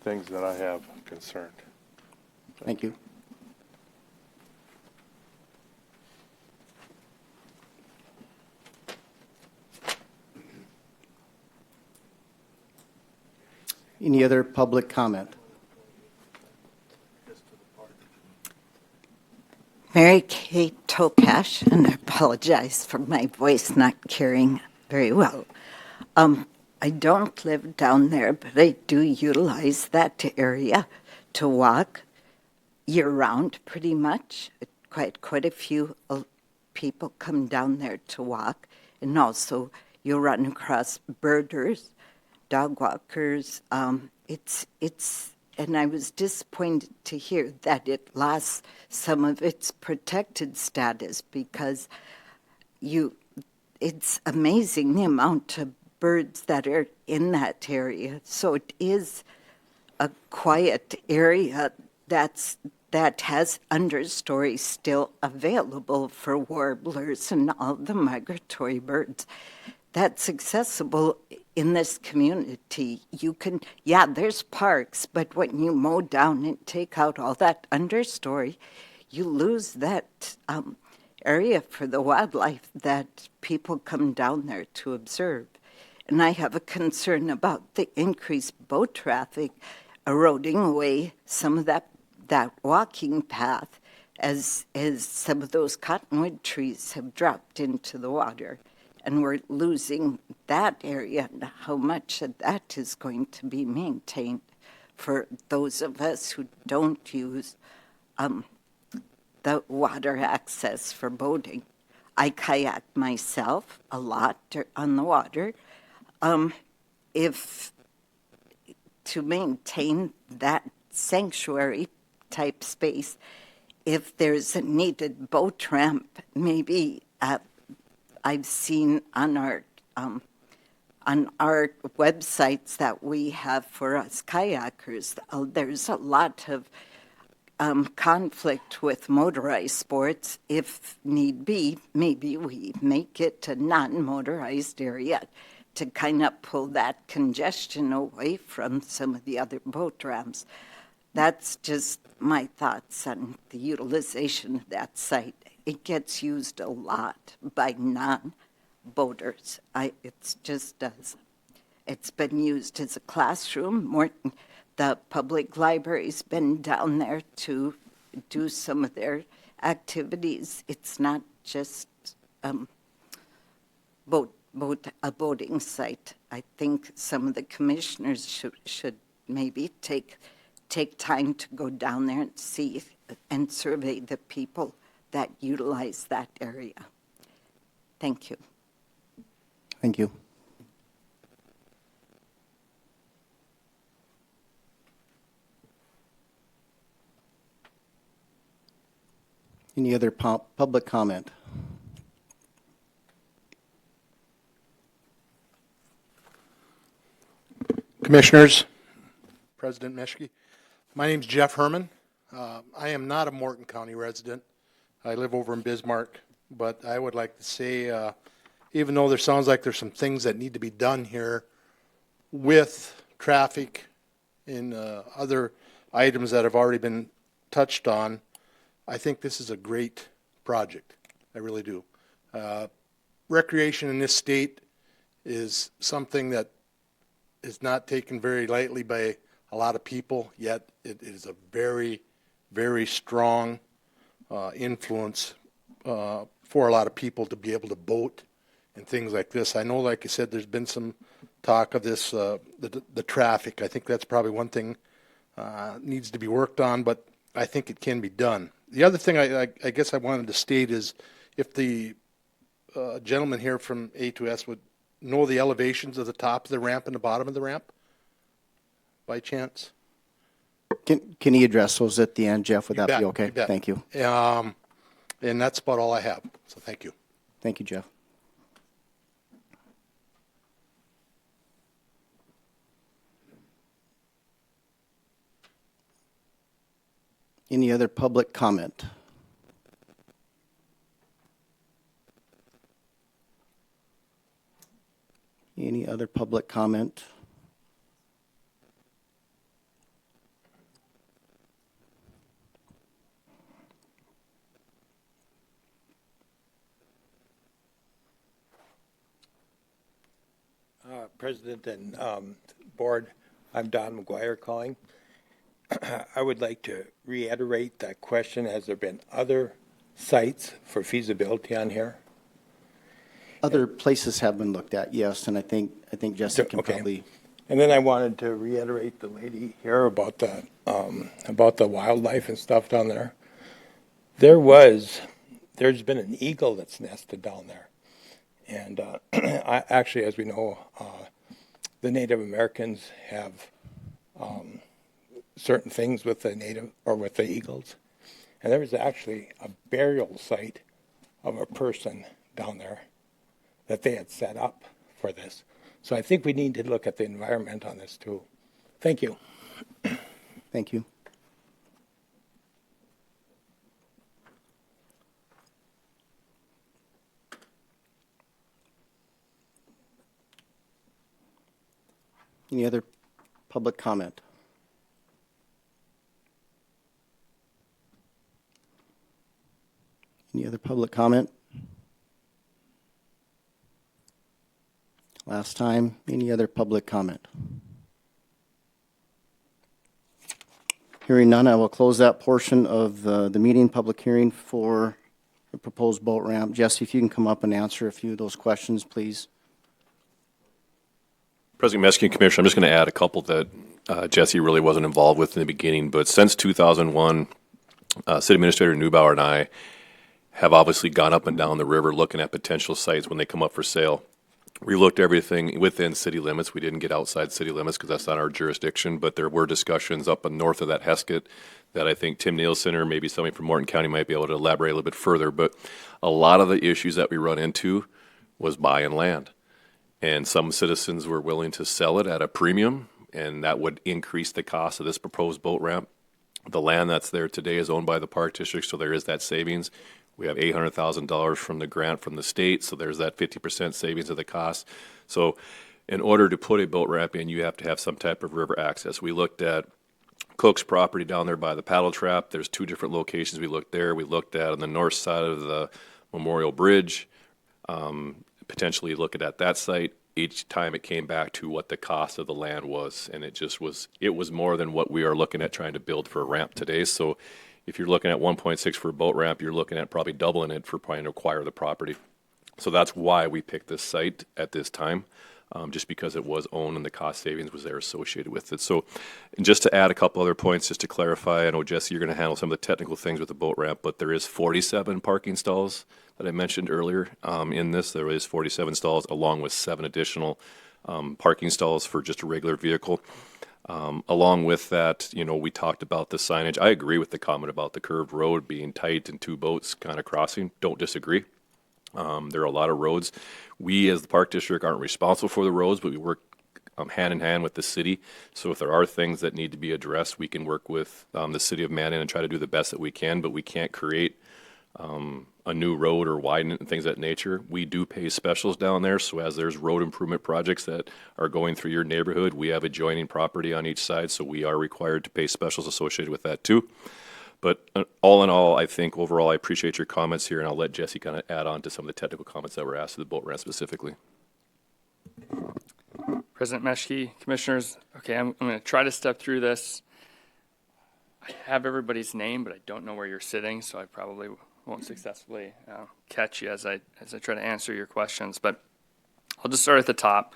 things that I have concerned. Thank you. Any other public comment? Mary Kate Tokash, and I apologize for my voice not carrying very well. I don't live down there, but I do utilize that area to walk year-round pretty much. Quite a few people come down there to walk, and also you'll run across birders, dog walkers. And I was disappointed to hear that it lost some of its protected status because it's amazing the amount of birds that are in that area. So it is a quiet area that has understory still available for warblers and all the migratory birds. That's accessible in this community. You can, there's parks, but when you mow down and take out all that understory, you lose that area for the wildlife that people come down there to observe. And I have a concern about the increased boat traffic eroding away some of that walking path as some of those cottonwood trees have dropped into the water. And we're losing that area and how much of that is going to be maintained for those of us who don't use the water access for boating. I kayak myself a lot on the water. If to maintain that sanctuary type space, if there's a needed boat ramp, maybe I've seen on our websites that we have for us kayakers, there's a lot of conflict with motorized sports. If need be, maybe we make it a non-motorized area to kind of pull that congestion away from some of the other boat ramps. That's just my thoughts on the utilization of that site. It gets used a lot by non-boaters. It just does. It's been used as a classroom. The public library's been down there to do some of their activities. It's not just a boating site. I think some of the commissioners should maybe take time to go down there and see and survey the people that utilize that area. Thank you. Thank you. Any other public comment? Commissioners, President Meshke, my name's Jeff Herman. I am not a Morton County resident. I live over in Bismarck, but I would like to say, even though there sounds like there's some things that need to be done here with traffic and other items that have already been touched on, I think this is a great project. I really do. Recreation in this state is something that is not taken very lightly by a lot of people, yet it is a very, very strong influence for a lot of people to be able to boat and things like this. I know, like I said, there's been some talk of this, the traffic. I think that's probably one thing needs to be worked on, but I think it can be done. The other thing I guess I wanted to state is if the gentleman here from A2S would know the elevations of the top of the ramp and the bottom of the ramp, by chance? Can he address those at the end, Jeff? Would You that bet, be okay? you bet. Thank you. And that's about all I have, so thank you. Thank you, Jeff. Any other public comment? Any other public comment? President and Board, I'm Don McGuire calling. I would like to reiterate that question. Has there been other sites for feasibility on here? Other places have been looked at, yes, and I think Jesse can Okay. probably. And then I wanted to reiterate the lady here about the wildlife and stuff down there. There's been an eagle that's nested down there. And actually, as we know, the Native Americans have certain things with the native or with the eagles. And there was actually a burial site of a person down there that they had set up for this. So I think we need to look at the environment on this too. Thank you. Thank you. Any other public comment? Any other public comment? Last time, any other public comment? Hearing none, I will close that portion of the meeting, public hearing for the proposed boat ramp. Jesse, if you can come up and answer a few of those questions, please. President Meskey and Commissioner, I'm just going to add a couple that Jesse really wasn't involved with in the beginning, but since 2001, City Administrator Neubauer and I have obviously gone up and down the river looking at potential sites when they come up for sale. We looked at everything within city limits. We didn't get outside city limits because that's not our jurisdiction, but there were discussions up and north of that Heskett that I think Tim Nielsen or maybe somebody from Morton County might be able to elaborate a little bit further. But a lot of the issues that we run into was buying land. And some citizens were willing to sell it at a premium, and that would increase the cost of this proposed boat ramp. The land that's there today is owned by the Park District, so there is that savings. We have $800,000 from the grant from the state, so there's that 50% savings of the cost. So in order to put a boat ramp in, you have to have some type of river access. We looked at Cook's property down there by the paddle trap. There's 2 different locations we looked there. We looked at on the north side of the Memorial Bridge, potentially looking at that site. Each time it came back to what the cost of the land was, and it was more than what we are looking at trying to build for a ramp today. So if you're looking at 1.6 for a boat ramp, you're looking at probably doubling it for trying to acquire the property. So that's why we picked this site at this time, just because it was owned and the cost savings was there associated with it. So, and just to add a couple other points, just to clarify, I know, Jesse, you're going to handle some of the technical things with the boat ramp, but there is 47 parking stalls that I mentioned earlier in this. There is 47 stalls along with 7 additional parking stalls for just a regular vehicle. Along with that, we talked about the signage. I agree with the comment about the curved road being tight and 2 boats kind of crossing. Don't disagree. There are a lot of roads. We, as the Park District, aren't responsible for the roads, but we work hand in hand with the city. So if there are things that need to be addressed, we can work with the city of Mandan and try to do the best that we can, but we can't create a new road or widen it and things of that nature. We do pay specials down there, so as there's road improvement projects that are going through your neighborhood, we have adjoining property on each side, so we are required to pay specials associated with that too. But all in all, I think overall I appreciate your comments here, and I'll let Jesse kind of add on to some of the technical comments that were asked of the boat ramp specifically. President Meshke, Commissioners, okay, I'm going to try to step through this. I have everybody's name, but I don't know where you're sitting, so I probably won't successfully catch you as I try to answer your questions. But I'll just start at the top.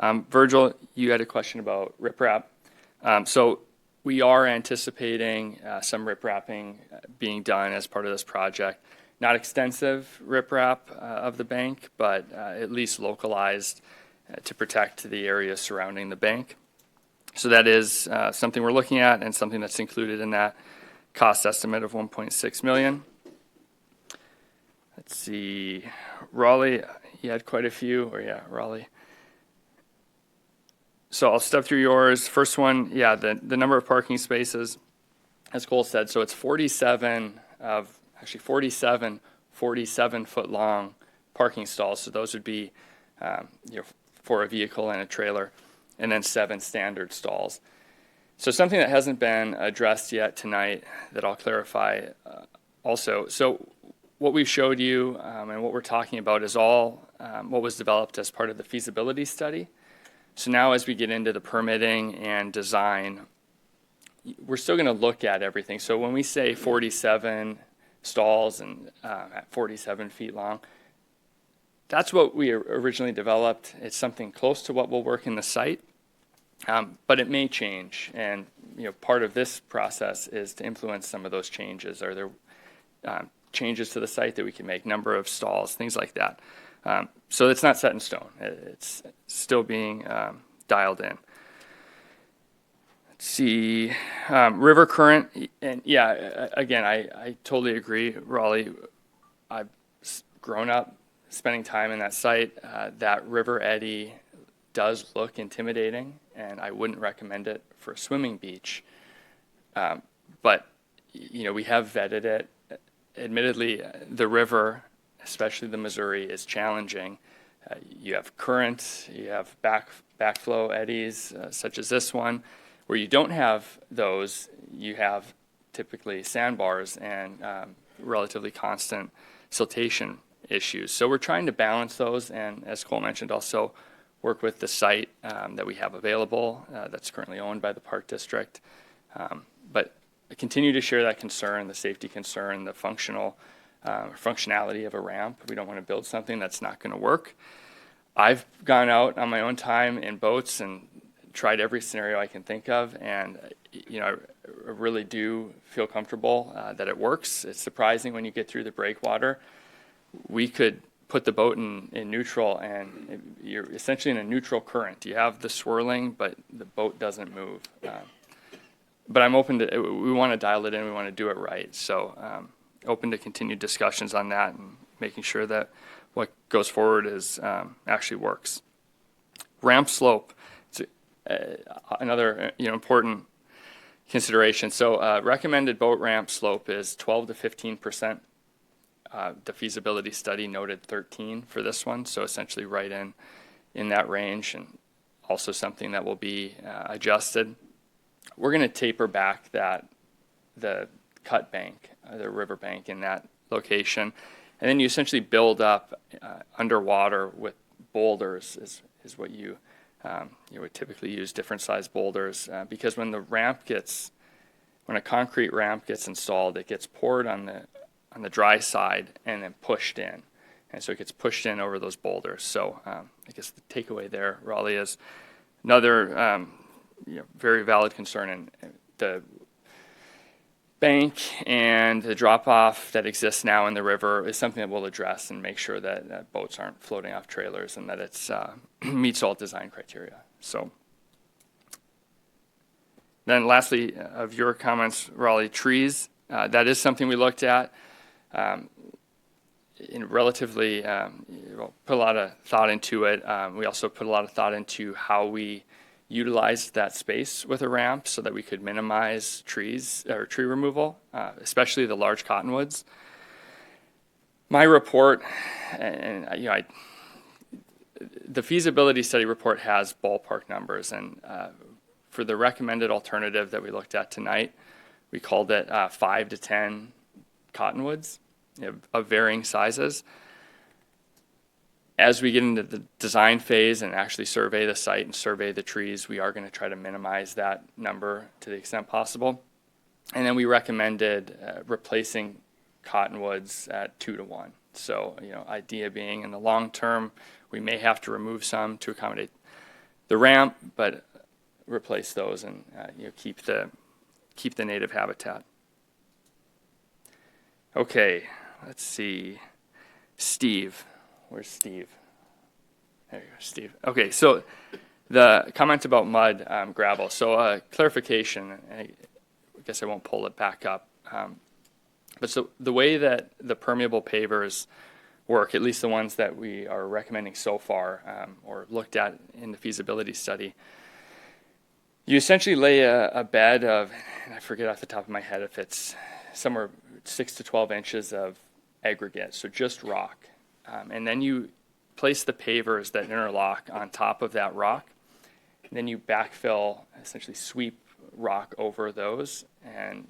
Virgil, you had a question about riprap. So we are anticipating some riprapping being done as part of this project. Not extensive riprap of the bank, but at least localized to protect the area surrounding the bank. So that is something we're looking at and something that's included in that cost estimate of $1.6 million. Let's see, Raleigh, you had quite a few, Raleigh. So I'll step through yours. First one, the number of parking spaces, as Cole said, so it's 47 47-foot long parking stalls. So those would be, for a vehicle and a trailer, and then 7 standard stalls. So something that hasn't been addressed yet tonight that I'll clarify also. So what we've showed you and what we're talking about is all what was developed as part of the feasibility study. So now as we get into the permitting and design, we're still going to look at everything. So when we say 47 stalls and at 47 feet long, that's what we originally developed. It's something close to what will work in the site, but it may change. And part of this process is to influence some of those changes. Are there changes to the site that we can make, number of stalls, things like that. So it's not set in stone. It's still being dialed in. Let's see, river current, and again, I totally agree, Raleigh. I've grown up spending time in that site. That river eddy does look intimidating, and I wouldn't recommend it for a swimming beach. But we have vetted it. Admittedly, the river, especially the Missouri, is challenging. You have current, you have backflow eddies, such as this one. Where you don't have those, you have typically sandbars and relatively constant siltation issues. So we're trying to balance those, and as Cole mentioned, also work with the site that we have available that's currently owned by the Park District. But I continue to share that concern, the safety concern, the functionality of a ramp. We don't want to build something that's not going to work. I've gone out on my own time in boats and tried every scenario I can think of, and I really do feel comfortable that it works. It's surprising when you get through the breakwater. We could put the boat in neutral, and you're essentially in a neutral current. You have the swirling, but the boat doesn't move. But I'm open to, we want to dial it in, we want to do it right. So open to continued discussions on that and making sure that what goes forward is actually works. Ramp slope. Another important consideration. So recommended boat ramp slope is 12 to 15%. The feasibility study noted 13 for this one, so essentially right in that range, and also something that will be adjusted. We're going to taper back the cut bank, the river bank in that location, and then you essentially build up underwater with boulders is what you would typically use, different size boulders, because when a concrete ramp gets installed, it gets poured on the dry side and then pushed in. And so it gets pushed in over those boulders. So I guess the takeaway there, Raleigh, is another very valid concern. And the bank and the drop-off that exists now in the river is something that we'll address and make sure that boats aren't floating off trailers and that it meets all design criteria. So then lastly, of your comments, Raleigh, trees, that is something we looked at. In relatively, put a lot of thought into it. We also put a lot of thought into how we utilized that space with a ramp so that we could minimize trees or tree removal, especially the large cottonwoods. My report, and the feasibility study report has ballpark numbers, and for the recommended alternative that we looked at tonight, we called it 5 to 10 cottonwoods of varying sizes. As we get into the design phase and actually survey the site and survey the trees, we are going to try to minimize that number to the extent possible. And then we recommended replacing cottonwoods at 2 to 1. So, idea being in the long term, we may have to remove some to accommodate the ramp, but replace those and keep the native habitat. Okay, let's see. Steve. Where's Steve? There you go, Steve. Okay, so the comment about mud, gravel. So clarification, I guess I won't pull it back up. But so the way that the permeable pavers work, at least the ones that we are recommending so far or looked at in the feasibility study, you essentially lay a bed of, and I forget off the top of my head if it's somewhere 6 to 12 inches of aggregate, so just rock. And then you place the pavers that interlock on top of that rock. And then you backfill, essentially sweep rock over those, and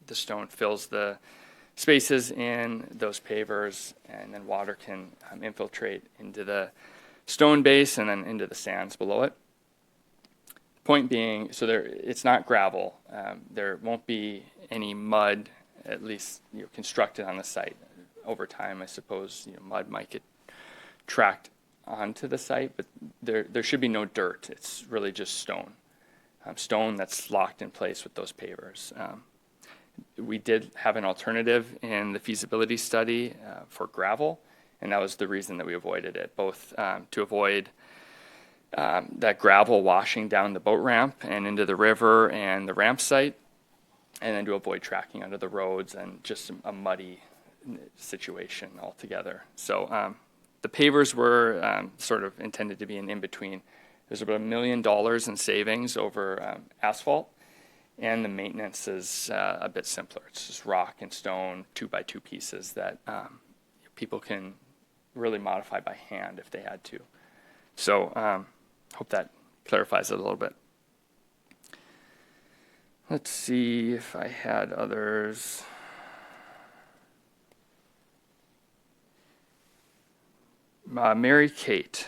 the stone fills the spaces in those pavers, and then water can infiltrate into the stone base and then into the sands below it. Point being, so it's not gravel. There won't be any mud, at least constructed on the site. Over time, I suppose mud might get tracked onto the site, but there should be no dirt. It's really just stone, stone that's locked in place with those pavers. We did have an alternative in the feasibility study for gravel, and that was the reason that we avoided it, both to avoid that gravel washing down the boat ramp and into the river and the ramp site, and then to avoid tracking under the roads and just a muddy situation altogether. So the pavers were sort of intended to be an in-between. There's about $1 million in savings over asphalt, and the maintenance is a bit simpler. It's just rock and stone, 2x2 pieces that people can really modify by hand if they had to. So hope that clarifies it a little bit. Let's see if I had others. Mary Kate.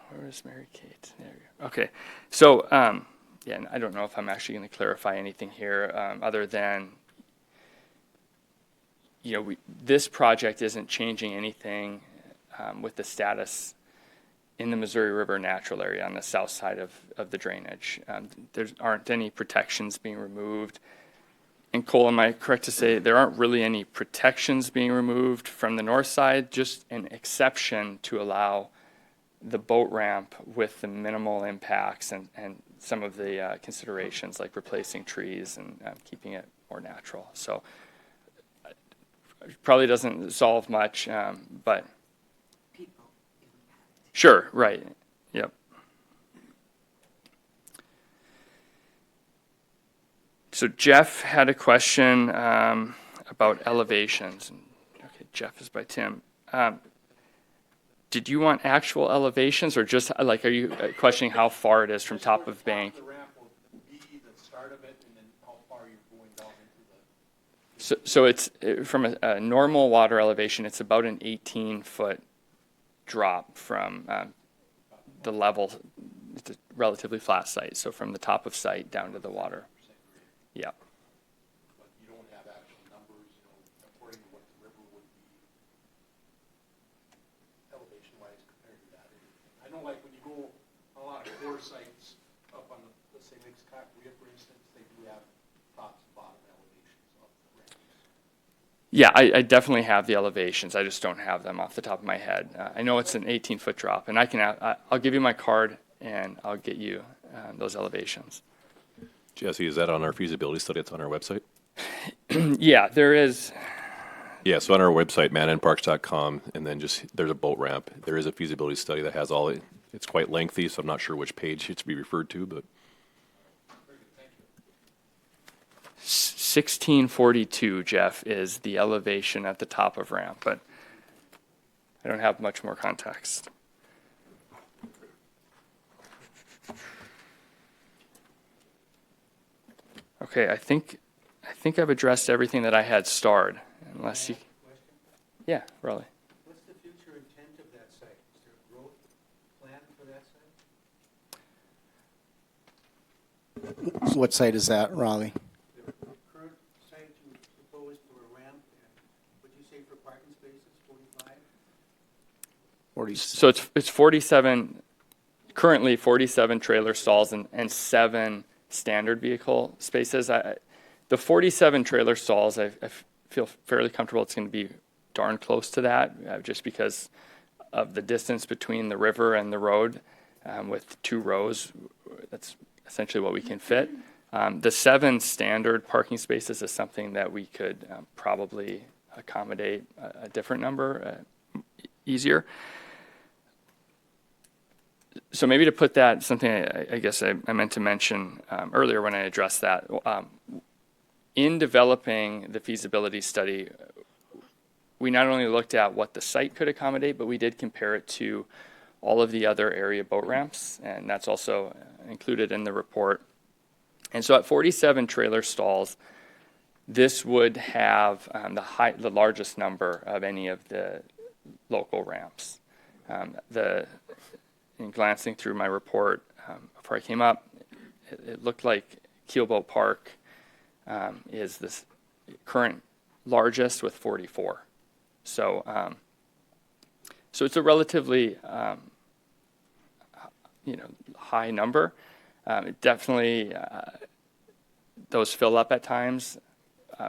Where is Mary Kate? There we go. Okay. So, and I don't know if I'm actually going to clarify anything here other than, this project isn't changing anything with the status in the Missouri River natural area on the south side of the drainage. There aren't any protections being removed. And Cole, am I correct to say there aren't really any protections being removed from the north side, just an exception to allow the boat ramp with the minimal impacts and some of the considerations like replacing trees and keeping it more natural. So it probably doesn't solve much, but sure, right, yep. So Jeff had a question about elevations. Okay, Jeff is by Tim. Did you want actual elevations, or just, like, are you questioning how far it is from top of bank? The ramp will be the start of it, and then how far you're going down into the. So it's from a normal water elevation, it's about an 18-foot drop from the level. It's a relatively flat site, so from the top of site down to the water. Yeah. But you don't have actual numbers, according to what the river would be elevation-wise compared to that. I know, like, when you go on a lot of core sites up on the, let's say, Lakes Cockria, for instance, they do have tops and bottom elevations of the ramps. Yeah, I definitely have the elevations. I just don't have them off the top of my head. I know it's an 18-foot drop, and I'll give you my card, and I'll get you those elevations. Jesse, is that on our feasibility study? It's on our website? Yeah, there is. Yeah, so on our website, mandanparks.com, and then there's a boat ramp. There is a feasibility study that has all it. It's quite lengthy, so I'm not sure which page it's to be referred to, but 1642, Jeff, is the elevation at the top of ramp, but I don't have much more context. Okay, I think I've addressed everything that I had starred, unless you. Yeah, Raleigh. What's the future intent of that site? Is there a growth plan for that site? What site is that, Raleigh? The current site you proposed for a ramp, and what'd you say for parking spaces, 45? 40. So it's 47, currently 47 trailer stalls and 7 standard vehicle spaces. The 47 trailer stalls, I feel fairly comfortable it's going to be darn close to that, just because of the distance between the river and the road. With 2 rows, that's essentially what we can fit. The 7 standard parking spaces is something that we could probably accommodate a different number easier. So maybe to put that, something I guess I meant to mention earlier when I addressed that. In developing the feasibility study, we not only looked at what the site could accommodate, but we did compare it to all of the other area boat ramps, and that's also included in the report. And so at 47 trailer stalls, this would have the largest number of any of the local ramps. In glancing through my report before I came up, it looked like Keelboat Park is the current largest with 44. So it's a relatively high number. It definitely those fill up at times,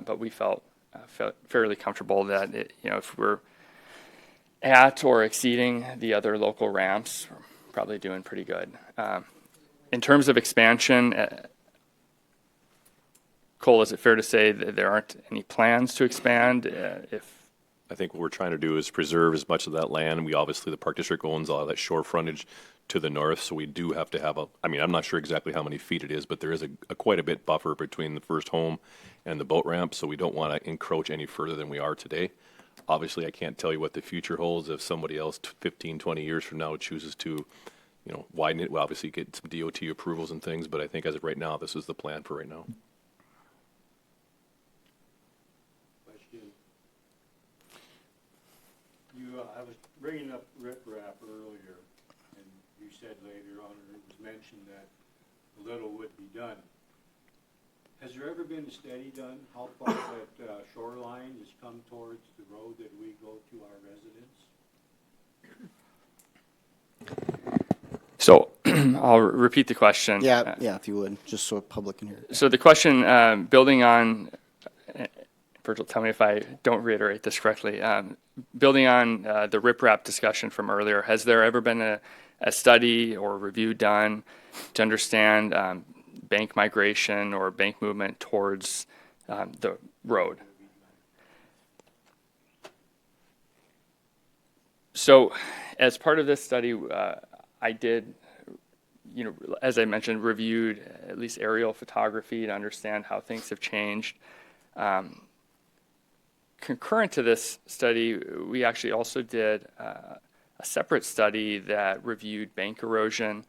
but we felt fairly comfortable that if we're at or exceeding the other local ramps, we're probably doing pretty good. In terms of expansion, Cole, is it fair to say that there aren't any plans to expand? I think what we're trying to do is preserve as much of that land. We obviously, the Park District owns all of that shore frontage to the north, so we do have to have I'm not sure exactly how many feet it is, but there is a quite a bit buffer between the first home and the boat ramp, so we don't want to encroach any further than we are today. Obviously, I can't tell you what the future holds if somebody else 15, 20 years from now chooses to, widen it. We'll obviously get some DOT approvals and things, but I think as of right now, this is the plan for right now. I was bringing up riprap earlier, and you said later on, or it was mentioned that a little would be done. Has there ever been a study done how far that shoreline has come towards the road that we go to our residents? So I'll repeat the question. Yeah, if you would, just so public can hear. So the question, building on, Virgil, tell me if I don't reiterate this correctly. Building on the riprap discussion from earlier, has there ever been a study or review done to understand bank migration or bank movement towards the road? So as part of this study, I did, as I mentioned, reviewed at least aerial photography to understand how things have changed. concurrent to this study, we actually also did a separate study that reviewed bank erosion,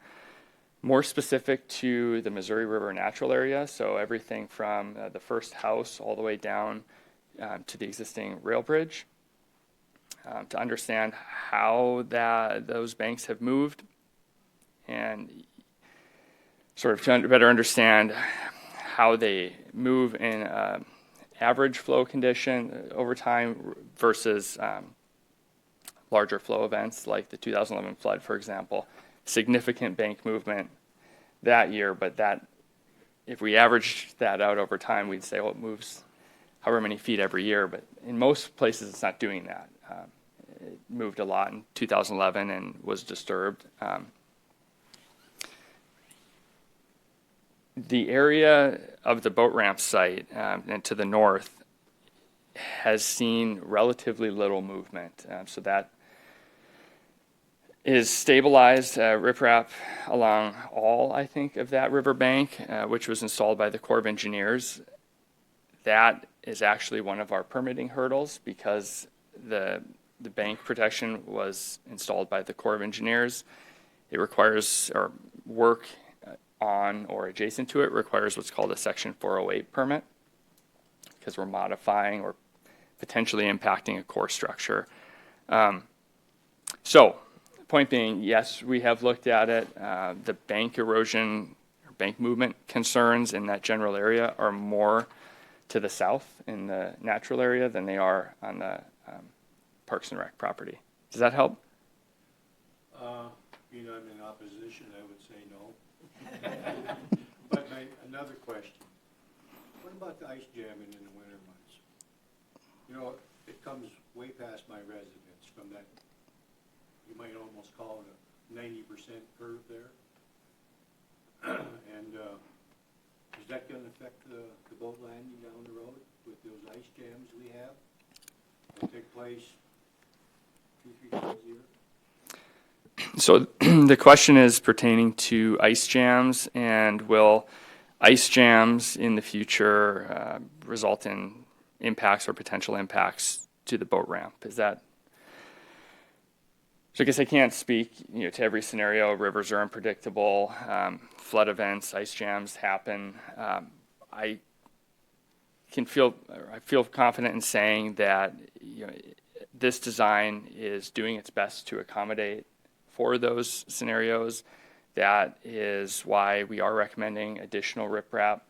more specific to the Missouri River natural area, so everything from the first house all the way down to the existing rail bridge, to understand how those banks have moved and sort of to better understand how they move in average flow condition over time versus larger flow events like the 2011 flood, for example. Significant bank movement that year, but that if we averaged that out over time, we'd say, well, it moves however many feet every year, but in most places it's not doing that. It moved a lot in 2011 and was disturbed. The area of the boat ramp site and to the north has seen relatively little movement, so that is stabilized riprap along all, I think, of that riverbank, which was installed by the Corps of Engineers. That is actually one of our permitting hurdles because the bank protection was installed by the Corps of Engineers. It requires, or work on or adjacent to it requires what's called a Section 408 permit because we're modifying or potentially impacting a core structure. So, point being, yes, we have looked at it. The bank erosion, or bank movement concerns in that general area are more to the south in the natural area than they are on the Parks and Rec property. Does that help? Being I'm in opposition, I would say no. But another question. What about the ice jamming in the winter months? You know, it comes way past my residence from that, you might almost call it a 90% curve there. And is that going to affect the boat landing down the road with those ice jams we have? Will take place 2-3 times a year? So the question is pertaining to ice jams, and will ice jams in the future result in impacts or potential impacts to the boat ramp? Is that? So I guess I can't speak, to every scenario. Rivers are unpredictable. Flood events, ice jams happen. I feel confident in saying that this design is doing its best to accommodate for those scenarios. That is why we are recommending additional riprap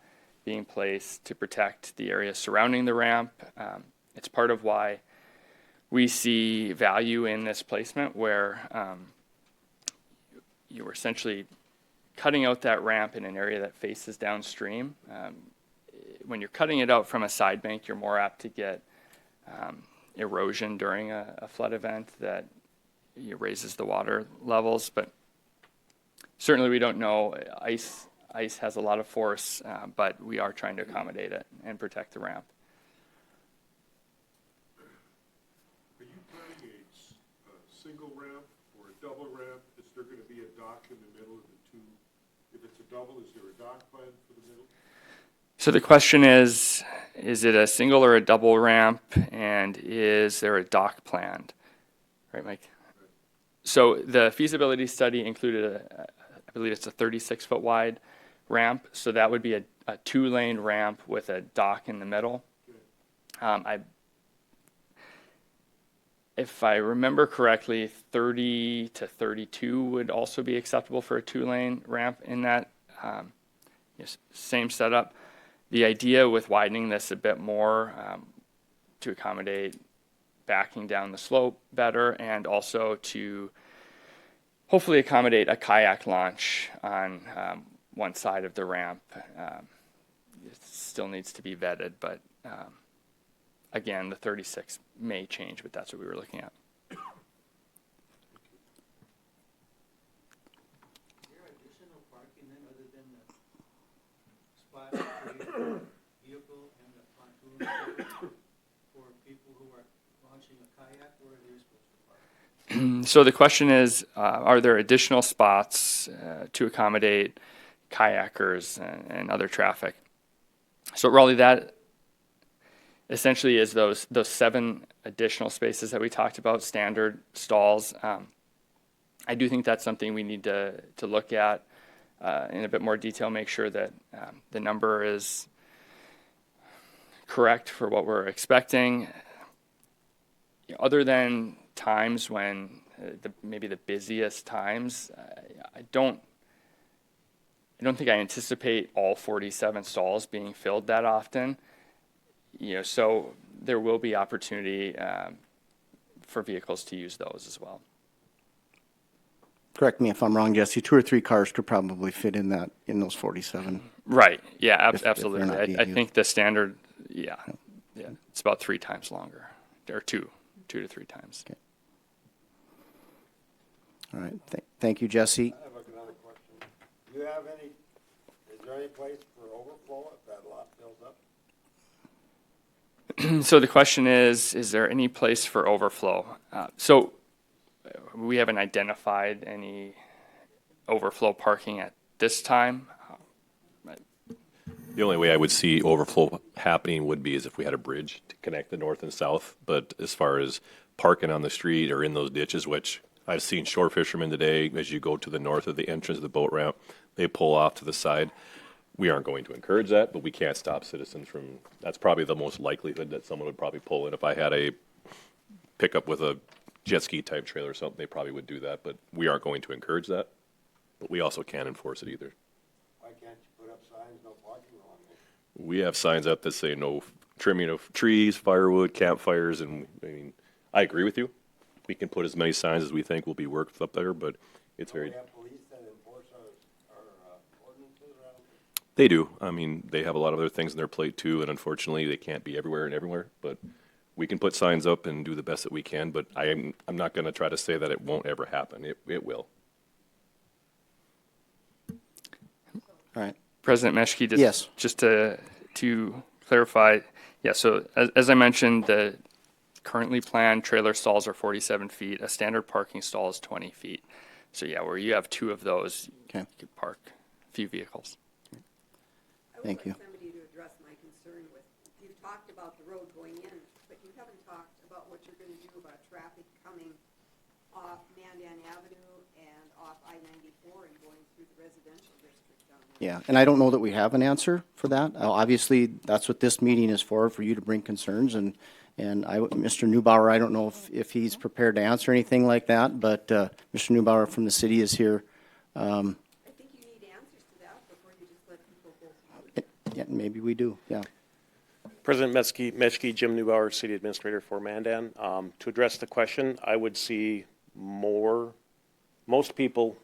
being placed to protect the area surrounding the ramp. It's part of why we see value in this placement where you're essentially cutting out that ramp in an area that faces downstream. When you're cutting it out from a side bank, you're more apt to get erosion during a flood event that raises the water levels. But certainly we don't know. Ice has a lot of force, but we are trying to accommodate it and protect the ramp. Are you planning a single ramp or a double ramp? Is there going to be a dock in the middle of the two? If it's a double, is there a dock planned for the middle? So the question is it a single or a double ramp, and is there a dock planned? Right, Mike? Right. So the feasibility study included, I believe it's a 36-foot wide ramp, so that would be a 2-lane ramp with a dock in the middle. If I remember correctly, 30 to 32 would also be acceptable for a 2-lane ramp in that same setup. The idea with widening this a bit more to accommodate backing down the slope better, and also to hopefully accommodate a kayak launch on one side of the ramp. It still needs to be vetted, but again, the 36 may change, but that's what we were looking at. Is there additional parking then other than the spot for the vehicle and the pontoon for people who are launching a kayak? Where are they supposed to park? So the question is, are there additional spots to accommodate kayakers and other traffic? So Raleigh, that essentially is those 7 additional spaces that we talked about, standard stalls. I do think that's something we need to look at in a bit more detail, make sure that the number is correct for what we're expecting. Other than times when maybe the busiest times, I don't think I anticipate all 47 stalls being filled that often. So there will be opportunity for vehicles to use those as well. Correct me if I'm wrong, Jesse, 2 or 3 cars could probably fit in those 47. Right, yeah, If they're absolutely. not being I used. think the standard, yeah, it's about 3 times longer, or 2 to 3 times. Okay. All right, thank you, Jesse. I have another question. Do you have is there any place for overflow if that lot fills up? So the question is there any place for overflow? So we haven't identified any overflow parking at this time. The only way I would see overflow happening would be as if we had a bridge to connect the north and south. But as far as parking on the street or in those ditches, which I've seen shore fishermen today, as you go to the north of the entrance of the boat ramp, they pull off to the side. We aren't going to encourage that, but we can't stop citizens from, that's probably the most likelihood that someone would probably pull in. If I had a pickup with a jet ski type trailer or something, they probably would do that, but we aren't going to encourage that. But we also can't enforce it either. Why can't you put up signs, no parking along there? We have signs up that say no trimming of trees, firewood, campfires, and I mean, I agree with you. We can put as many signs as we think will be worked up there, but it's very. We have police that enforce our ordinances around here. They do. I mean, they have a lot of other things on their plate too, and unfortunately, they can't be everywhere and everywhere. But we can put signs up and do the best that we can. But I'm not going to try to say that it won't ever happen. It will. All right. President Meshke, Yes. just to clarify, yeah, so as I mentioned, the currently planned trailer stalls are 47 feet. A standard parking stall is 20 feet. So yeah, where you have 2 of those, Okay. you could park a few vehicles. Thank you. I would like somebody to address my concern with, you've talked about the road going in, but you haven't talked about what you're going to do about traffic coming off Mandan Avenue and off I-94 and going through the residential district down there. Yeah, and I don't know that we have an answer for that. Obviously, that's what this meeting is for you to bring concerns, and Mr. Neubauer, I don't know if he's prepared to answer anything like that, but Mr. Neubauer from the city is here. I think you need answers to that before you just let people go. Yeah, maybe we do, yeah. President Meshke, Jim Neubauer, City Administrator for Mandan. To address the question, I would see most people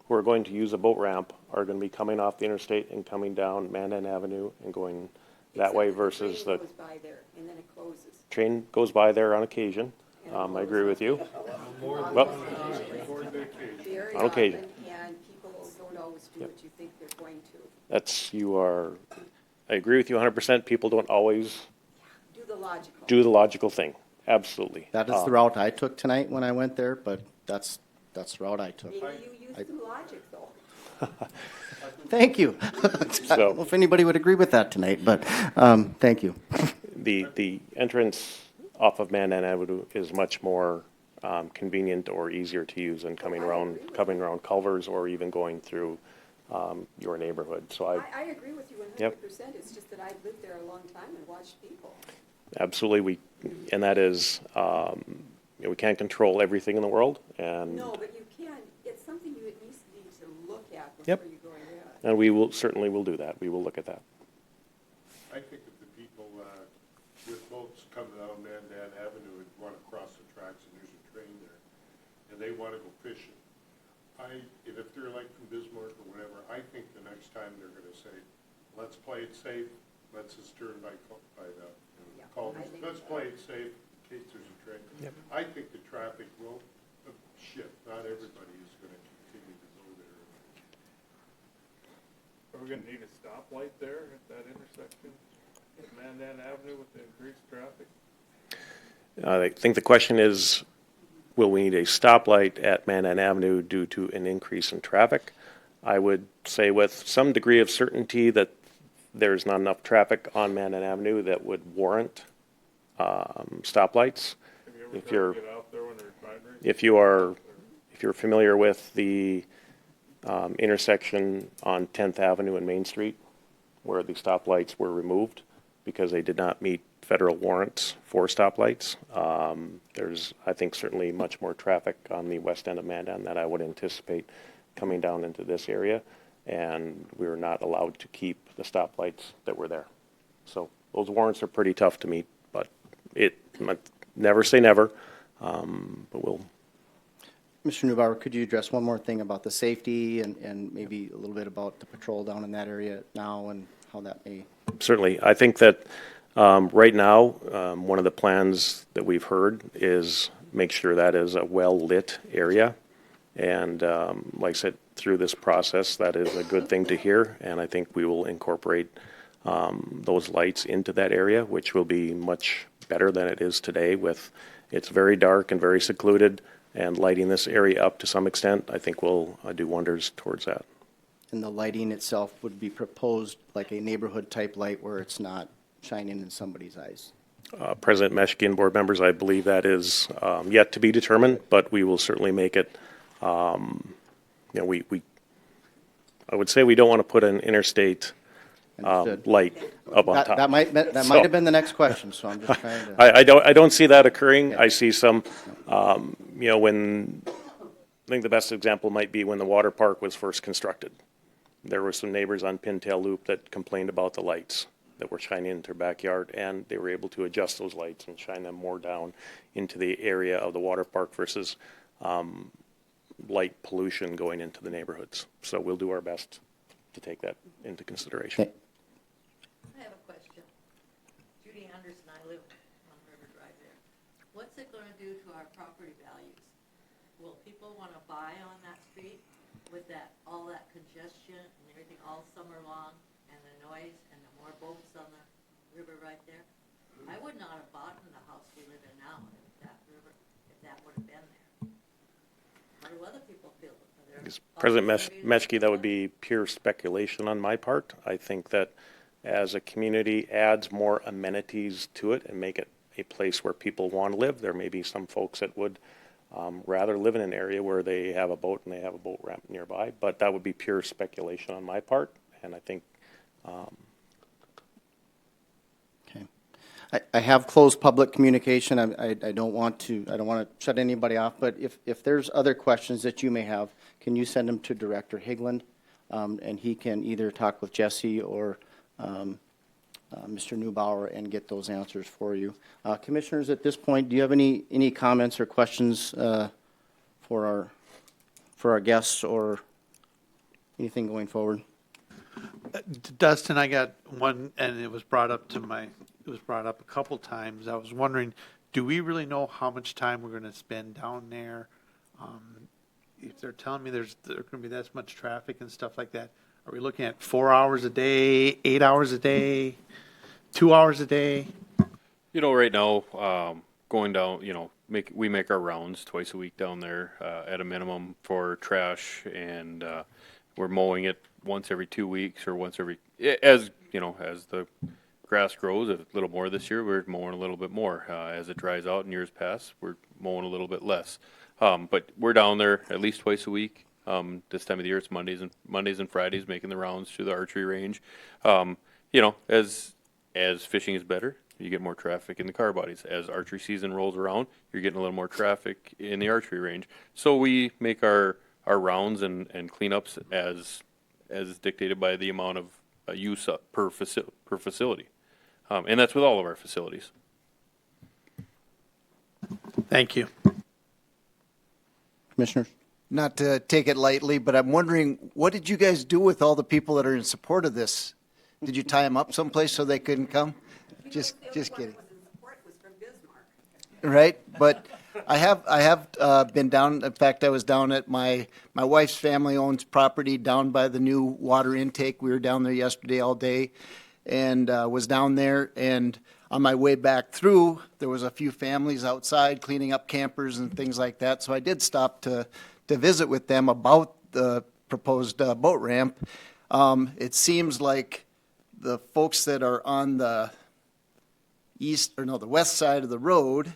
who are going to use a boat ramp are going to be coming off the interstate and coming down Mandan Avenue and going that way versus the Train goes by there and then it closes. train goes by there on occasion. I agree with you. Well, Very on occasion. often, and people don't always do what you think they're going to. I agree with you 100%. People don't always Do the logical. do the logical thing. Absolutely. That is the route I took tonight when I went there, but that's the route I took. Maybe you use some logic though. Thank you. I don't know if anybody would agree with that tonight, but thank you. The entrance off of Mandan Avenue is much more convenient or easier to use than coming around Culvers or even going through your neighborhood. So I agree with you 100%. Yep. It's just that I've lived there a long time and watched people. Absolutely, and that is, we can't control everything in the world, and No, but you can. It's something you at least need to look at before Yep. you go ahead. and we will certainly will do that. We will look at that. I think that the people with boats coming down Mandan Avenue would want to cross the tracks and there's a train there, and they want to go fishing. And if they're like from Bismarck or whatever, I think the next time they're going to say, let's play it safe, let's just turn by the culverts. Let's play it safe in case there's a train. Yep. I think the traffic will shift. Not everybody is going to continue to go there. Are we gonna need a stoplight there at that intersection, at Mandan Avenue with the increased traffic? I think the question is, will we need a stoplight at Mandan Avenue due to an increase in traffic? I would say with some degree of certainty that there's not enough traffic on Mandan Avenue that would warrant stoplights. If you're familiar with the intersection on 10th Avenue and Main Street, where the stoplights were removed because they did not meet federal warrants for stoplights, there's, I think, certainly much more traffic on the west end of Mandan that I would anticipate coming down into this area, and we were not allowed to keep the stoplights that were there. So those warrants are pretty tough to meet, but never say never, but we'll. Mr. Neubauer, could you address one more thing about the safety and maybe a little bit about the patrol down in that area now and how that may? Certainly. I think that right now, one of the plans that we've heard is make sure that is a well-lit area. And like I said, through this process, that is a good thing to hear. And I think we will incorporate those lights into that area, which will be much better than it is today with it's very dark and very secluded, and lighting this area up to some extent, I think will do wonders towards that. And the lighting itself would be proposed like a neighborhood type light where it's not shining in somebody's eyes. President Meshke and board members, I believe that is yet to be determined, but we will certainly make it. I would say we don't want to put an interstate light up on top. That might have been the next question, so I'm just trying to. I don't see that occurring. I see some, when I think the best example might be when the water park was first constructed. There were some neighbors on Pintail Loop that complained about the lights that were shining into their backyard, and they were able to adjust those lights and shine them more down into the area of the water park versus light pollution going into the neighborhoods. So we'll do our best to take that into consideration. Okay. I have a question. Judy Anderson, I live on River Drive there. What's it going to do to our property values? Will people want to buy on that street with all that congestion and everything all summer long, and the noise and the more boats on the river right there? I would not have bought in the house we live in now if that would have been there. How do other people feel? President Meshke, that would be pure speculation on my part. I think that as a community adds more amenities to it and make it a place where people want to live, there may be some folks that would rather live in an area where they have a boat and they have a boat ramp nearby, but that would be pure speculation on my part, and I think. Okay. I have closed public communication. I don't want to shut anybody off, but if there's other questions that you may have, can you send them to Director Higland, and he can either talk with Jesse or Mr. Neubauer and get those answers for you. Commissioners, at this point, do you have any comments or questions for our guests or anything going forward? Dustin, I got one, and it was brought up a couple times. I was wondering, do we really know how much time we're going to spend down there? If they're telling me there's going to be that much traffic and stuff like that, are we looking at 4 hours a day, 8 hours a day, 2 hours a day? Right now, going down, we make our rounds twice a week down there at a minimum for trash, and we're mowing it once every 2 weeks or once every, as the grass grows a little more this year, we're mowing a little bit more. As it dries out in years past, we're mowing a little bit less. But we're down there at least twice a week. This time of the year, it's Mondays and Fridays, making the rounds to the archery range. As fishing is better, you get more traffic in the car bodies. As archery season rolls around, you're getting a little more traffic in the archery range. So we make our rounds and cleanups as dictated by the amount of use per facility. And that's with all of our facilities. Thank you. Commissioners? Not to take it lightly, but I'm wondering, what did you guys do with all the people that are in support of this? Did you tie them up someplace so they couldn't come? Just kidding. Right, but I have been down. In fact, I was down at my wife's family owns property down by the new water intake. We were down there yesterday all day, and was down there. And on my way back through, there was a few families outside cleaning up campers and things like that. So I did stop to visit with them about the proposed boat ramp. It seems like the folks that are on the the west side of the road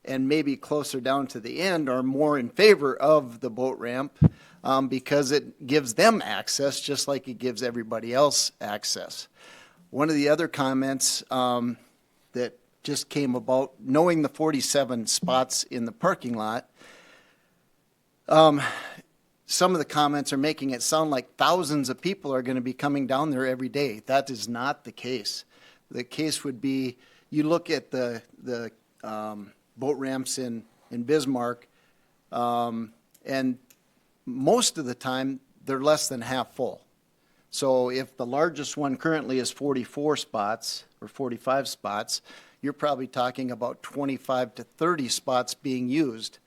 and maybe closer down to the end are more in favor of the boat ramp because it gives them access just like it gives everybody else access. One of the other comments that just came about, knowing the 47 spots in the parking lot, some of the comments are making it sound like thousands of people are going to be coming down there every day. That is not the case. The case would be, you look at the boat ramps in Bismarck, and most of the time they're less than half full. So if the largest one currently is 44 spots or 45 spots, you're probably talking about 25 to 30 spots being used.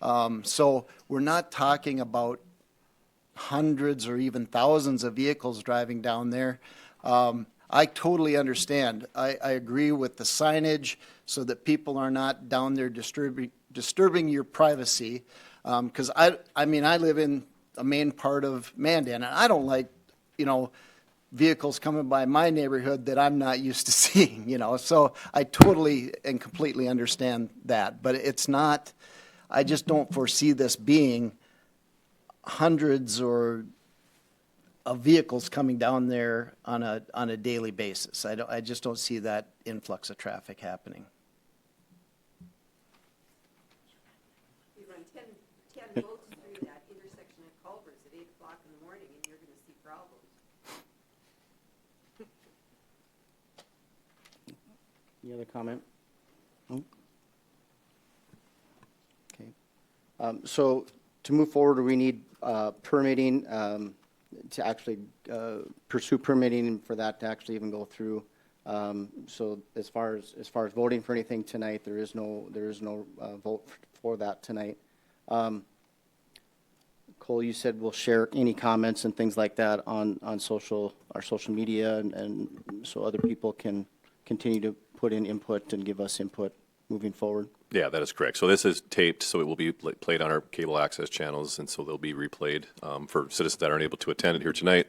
So we're not talking about hundreds or even thousands of vehicles driving down there. I totally understand. I agree with the signage so that people are not down there disturbing your privacy. Because I mean, I live in a main part of Mandan, and I don't like, vehicles coming by my neighborhood that I'm not used to seeing, So I totally and completely understand that. But it's not, I just don't foresee this being hundreds of vehicles coming down there on a daily basis. I just don't see that influx of traffic happening. You run 10 boats through that intersection at Culver's at 8 o'clock in the morning, and you're going to see problems. Any other comment? No? Okay. So to move forward, we need permitting to actually pursue permitting for that to actually even go through. So as far as voting for anything tonight, there is no vote for that tonight. Cole, you said we'll share any comments and things like that on our social media, and so other people can continue to put in input and give us input moving forward. Yeah, that is correct. So this is taped, so it will be played on our cable access channels, and so they'll be replayed for citizens that aren't able to attend it here tonight.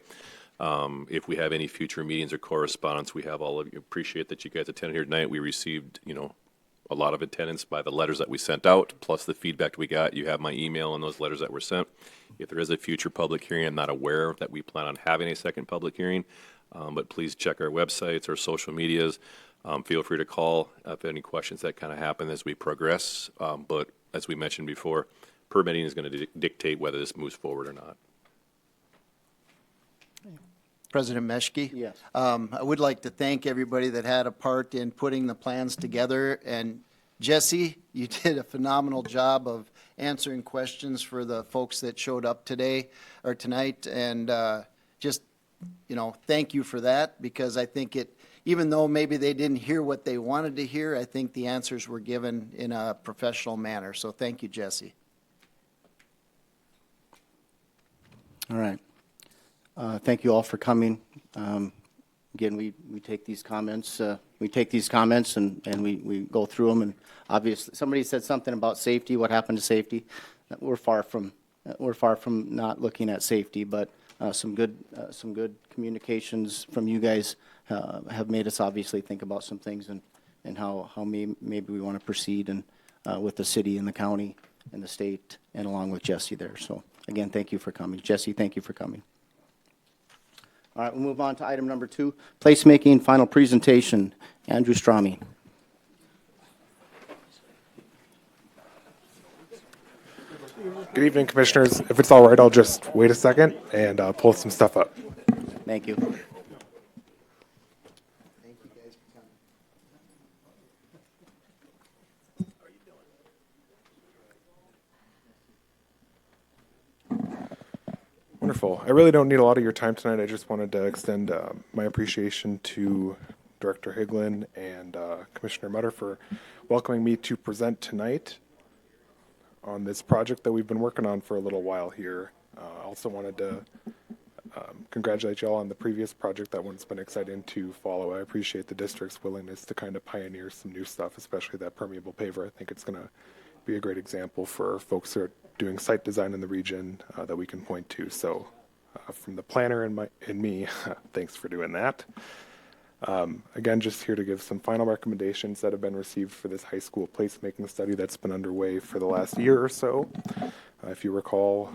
If we have any future meetings or correspondence, we have all of you. Appreciate that you guys attended here tonight. We received, a lot of attendance by the letters that we sent out, plus the feedback we got. You have my email and those letters that were sent. If there is a future public hearing, I'm not aware that we plan on having a second public hearing, but please check our websites or social medias. Feel free to call if any questions that kind of happen as we progress. But as we mentioned before, permitting is going to dictate whether this moves forward or not. President Meshke? Yes. I would like to thank everybody that had a part in putting the plans together. And Jesse, you did a phenomenal job of answering questions for the folks that showed up today or tonight. And just, thank you for that, because I think even though maybe they didn't hear what they wanted to hear, I think the answers were given in a professional manner. So thank you, Jesse. All right. Thank you all for coming. Again, we take these comments. And we go through them. And obviously, somebody said something about safety. What happened to safety? We're far from not looking at safety, but some good communications from you guys have made us obviously think about some things and how maybe we want to proceed and with the city and the county and the state and along with Jesse there. So again, thank you for coming. Jesse, thank you for coming. All right, we'll move on to item number 2, placemaking final presentation. Andrew Strami. Good evening, Commissioners. If it's all right, I'll just wait a second and pull some stuff up. Thank you. Wonderful. I really don't need a lot of your time tonight. I just wanted to extend my appreciation to Director Higlin and Commissioner Mutter for welcoming me to present tonight on this project that we've been working on for a little while here. I also wanted to congratulate you all on the previous project. That one's been exciting to follow. I appreciate the district's willingness to kind of pioneer some new stuff, especially that permeable paver. I think it's going to be a great example for folks who are doing site design in the region that we can point to. So from the planner and me, thanks for doing that. Again, just here to give some final recommendations that have been received for this high school placemaking study that's been underway for the last year or so. If you recall,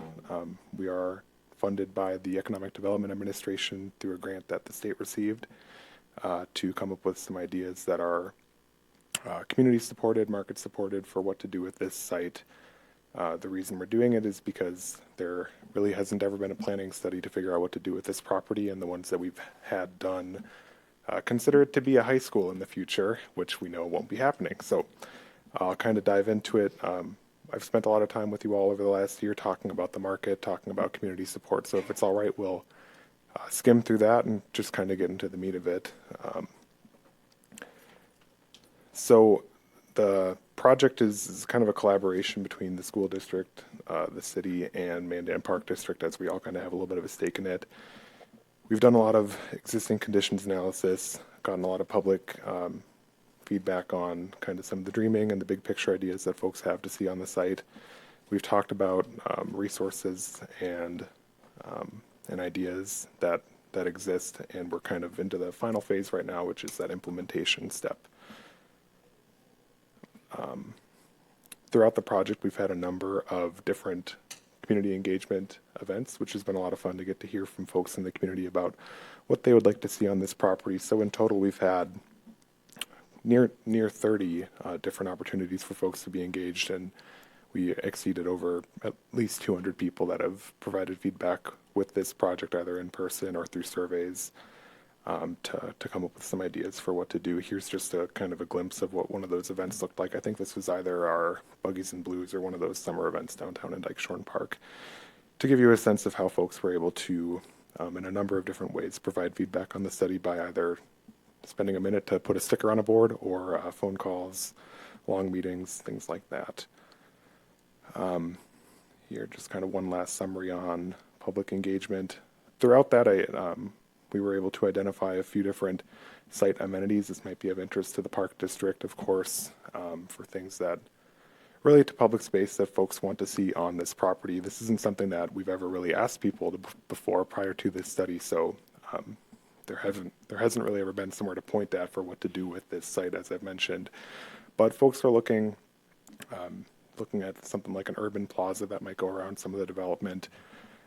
we are funded by the Economic Development Administration through a grant that the state received to come up with some ideas that are community supported, market supported for what to do with this site. The reason we're doing it is because there really hasn't ever been a planning study to figure out what to do with this property, and the ones that we've had done consider it to be a high school in the future, which we know won't be happening. So I'll kind of dive into it. I've spent a lot of time with you all over the last year talking about the market, talking about community support. So if it's all right, we'll skim through that and just kind of get into the meat of it. So the project is kind of a collaboration between the school district, the city, and Mandan Park District, as we all kind of have a little bit of a stake in it. We've done a lot of existing conditions analysis, gotten a lot of public feedback on kind of some of the dreaming and the big picture ideas that folks have to see on the site. We've talked about resources and ideas that exist, and we're kind of into the final phase right now, which is that implementation step. Throughout the project, we've had a number of different community engagement events, which has been a lot of fun to get to hear from folks in the community about what they would like to see on this property. So in total, we've had near 30 different opportunities for folks to be engaged, and we exceeded over at least 200 people that have provided feedback with this project, either in person or through surveys, to come up with some ideas for what to do. Here's just a kind of a glimpse of what one of those events looked like. I think this was either our Buggies and Blues or one of those summer events downtown in Dykeshorn Park, to give you a sense of how folks were able to, in a number of different ways, provide feedback on the study by either spending a minute to put a sticker on a board or phone calls, long meetings, things like that. Here, just kind of one last summary on public engagement. Throughout that, we were able to identify a few different site amenities. This might be of interest to the Park District, of course, for things that relate to public space that folks want to see on this property. This isn't something that we've ever really asked people before prior to this study, so there hasn't really ever been somewhere to point at for what to do with this site, as I've mentioned. But folks are looking at something like an urban plaza that might go around some of the development.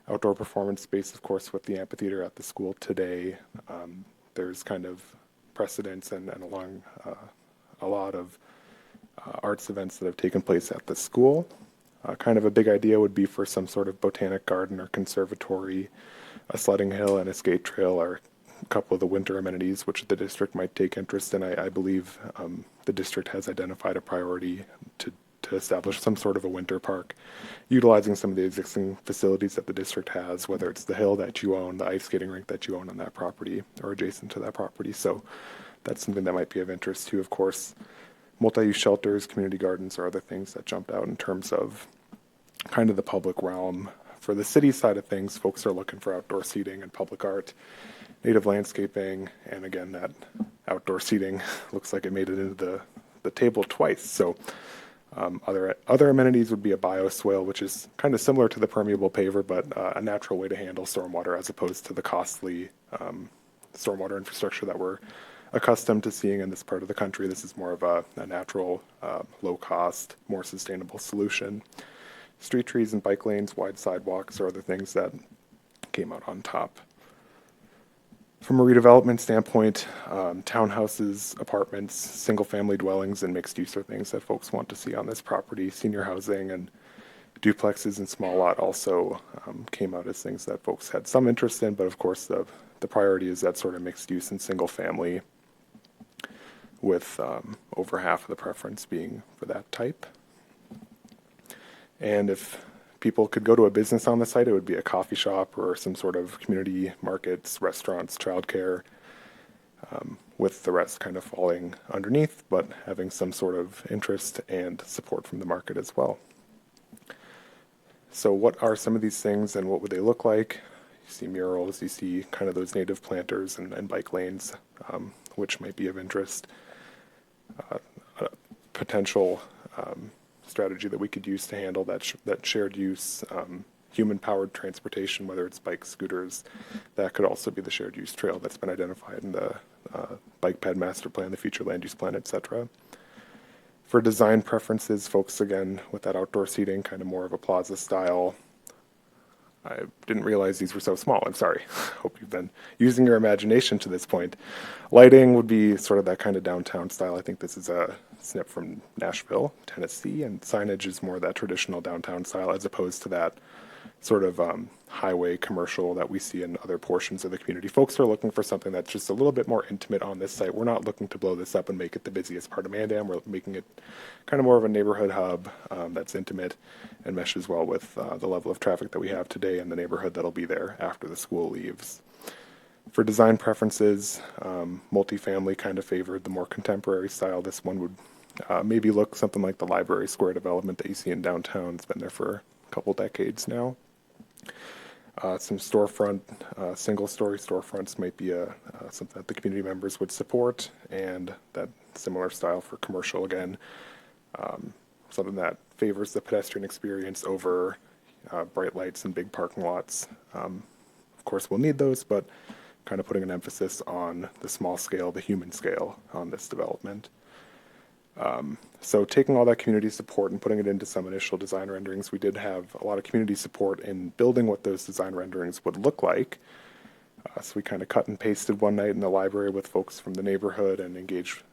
Outdoor performance space, of course, with the amphitheater at the school today. There's kind of precedence and a lot of arts events that have taken place at the school. Kind of a big idea would be for some sort of botanic garden or conservatory. A sledding hill and a skate trail are a couple of the winter amenities which the district might take interest in. I believe the district has identified a priority to establish some sort of a winter park, utilizing some of the existing facilities that the district has, whether it's the hill that you own, the ice skating rink that you own on that property or adjacent to that property. So that's something that might be of interest too. Of course, multi-use shelters, community gardens are other things that jumped out in terms of kind of the public realm. For the city side of things, folks are looking for outdoor seating and public art, native landscaping, and again, that outdoor seating looks like it made it into the table twice. So other amenities would be a bioswale, which is kind of similar to the permeable paver, but a natural way to handle stormwater as opposed to the costly stormwater infrastructure that we're accustomed to seeing in this part of the country. This is more of a natural, low-cost, more sustainable solution. Street trees and bike lanes, wide sidewalks are other things that came out on top. From a redevelopment standpoint, townhouses, apartments, single-family dwellings, and mixed use are things that folks want to see on this property. Senior housing and duplexes and small lot also came out as things that folks had some interest in, but of course the priority is that sort of mixed use and single family, with over half of the preference being for that type. And if people could go to a business on the site, it would be a coffee shop or some sort of community markets, restaurants, childcare, with the rest kind of falling underneath, but having some sort of interest and support from the market as well. So what are some of these things and what would they look like? You see murals, you see kind of those native planters and bike lanes, which might be of interest. A potential strategy that we could use to handle that shared use human-powered transportation, whether it's bikes, scooters. That could also be the shared use trail that's been identified in the bike ped master plan, the future land use plan, etc. For design preferences, folks, again, with that outdoor seating, kind of more of a plaza style. I didn't realize these were so small. I'm sorry. Hope you've been using your imagination to this point. Lighting would be sort of that kind of downtown style. I think this is a snip from Nashville, Tennessee, and signage is more that traditional downtown style as opposed to that sort of highway commercial that we see in other portions of the community. Folks are looking for something that's just a little bit more intimate on this site. We're not looking to blow this up and make it the busiest part of Mandan. We're making it kind of more of a neighborhood hub that's intimate and meshes well with the level of traffic that we have today in the neighborhood that'll be there after the school leaves. For design preferences, multifamily kind of favored the more contemporary style. This one would maybe look something like the Library Square development that you see in downtown. It's been there for a couple decades now. Some storefront, single-story storefronts might be something that the community members would support, and that similar style for commercial again, something that favors the pedestrian experience over bright lights and big parking lots. Of course, we'll need those, but kind of putting an emphasis on the small scale, the human scale on this development. So taking all that community support and putting it into some initial design renderings, we did have a lot of community support in building what those design renderings would look like. So we kind of cut and pasted one night in the library with folks from the neighborhood and engaged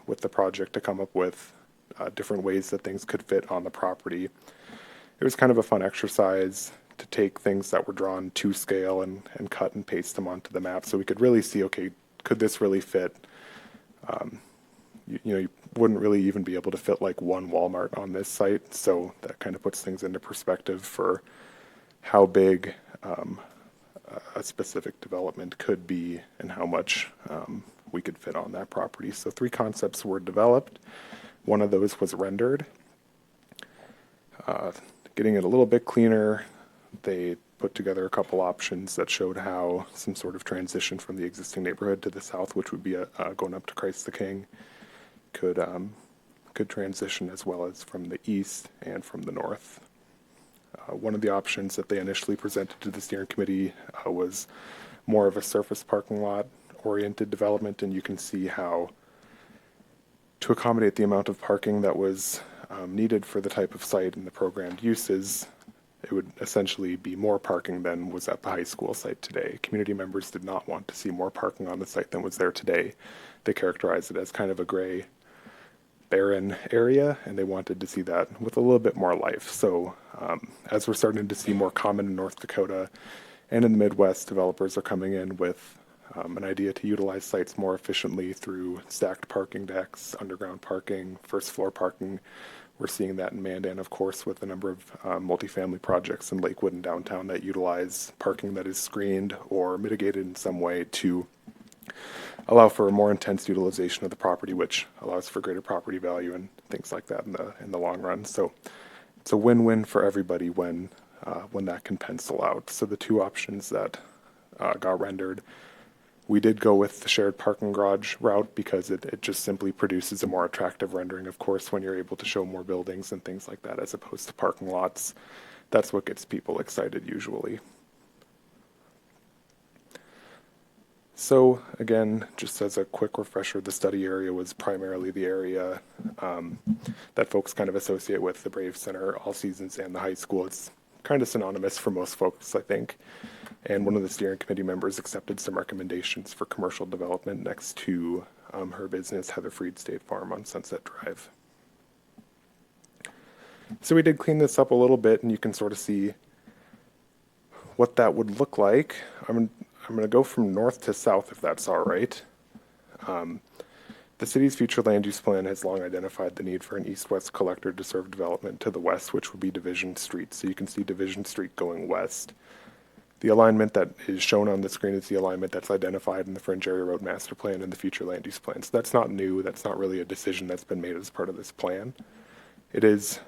with the project to come up with different ways that things could fit on the property. It was kind of a fun exercise to take things that were drawn to scale and cut and paste them onto the map so we could really see, okay, could this really fit? You wouldn't really even be able to fit like one Walmart on this site, so that kind of puts things into perspective for how big a specific development could be and how much we could fit on that property. So 3 concepts were developed. One of those was rendered. Getting it a little bit cleaner, they put together a couple options that showed how some sort of transition from the existing neighborhood to the south, which would be going up to Christ the King, could transition as well as from the east and from the north. One of the options that they initially presented to the steering committee was more of a surface parking lot oriented development, and you can see how to accommodate the amount of parking that was needed for the type of site and the programmed uses, it would essentially be more parking than was at the high school site today. Community members did not want to see more parking on the site than was there today. They characterized it as kind of a gray, barren area, and they wanted to see that with a little bit more life. So as we're starting to see more common in North Dakota and in the Midwest, developers are coming in with an idea to utilize sites more efficiently through stacked parking decks, underground parking, first floor parking. We're seeing that in Mandan, of course, with a number of multifamily projects in Lakewood and downtown that utilize parking that is screened or mitigated in some way to allow for a more intense utilization of the property, which allows for greater property value and things like that in the long run. So it's a win-win for everybody when that can pencil out. So the 2 options that got rendered, we did go with the shared parking garage route because it just simply produces a more attractive rendering, of course, when you're able to show more buildings and things like that as opposed to parking lots. That's what gets people excited usually. So again, just as a quick refresher, the study area was primarily the area that folks kind of associate with the Brave Center, All Seasons, and the high school. It's kind of synonymous for most folks, I think. And one of the steering committee members accepted some recommendations for commercial development next to her business, Heather Freed State Farm on Sunset Drive. So we did clean this up a little bit, and you can sort of see what that would look like. I'm going to go from north to south, if that's all right. The city's future land use plan has long identified the need for an east-west collector to serve development to the west, which would be Division Street. So you can see Division Street going west. The alignment that is shown on the screen is the alignment that's identified in the Fringe Area Road Master Plan and the future land use plan. So that's not new. That's not really a decision that's been made as part of this plan. It is,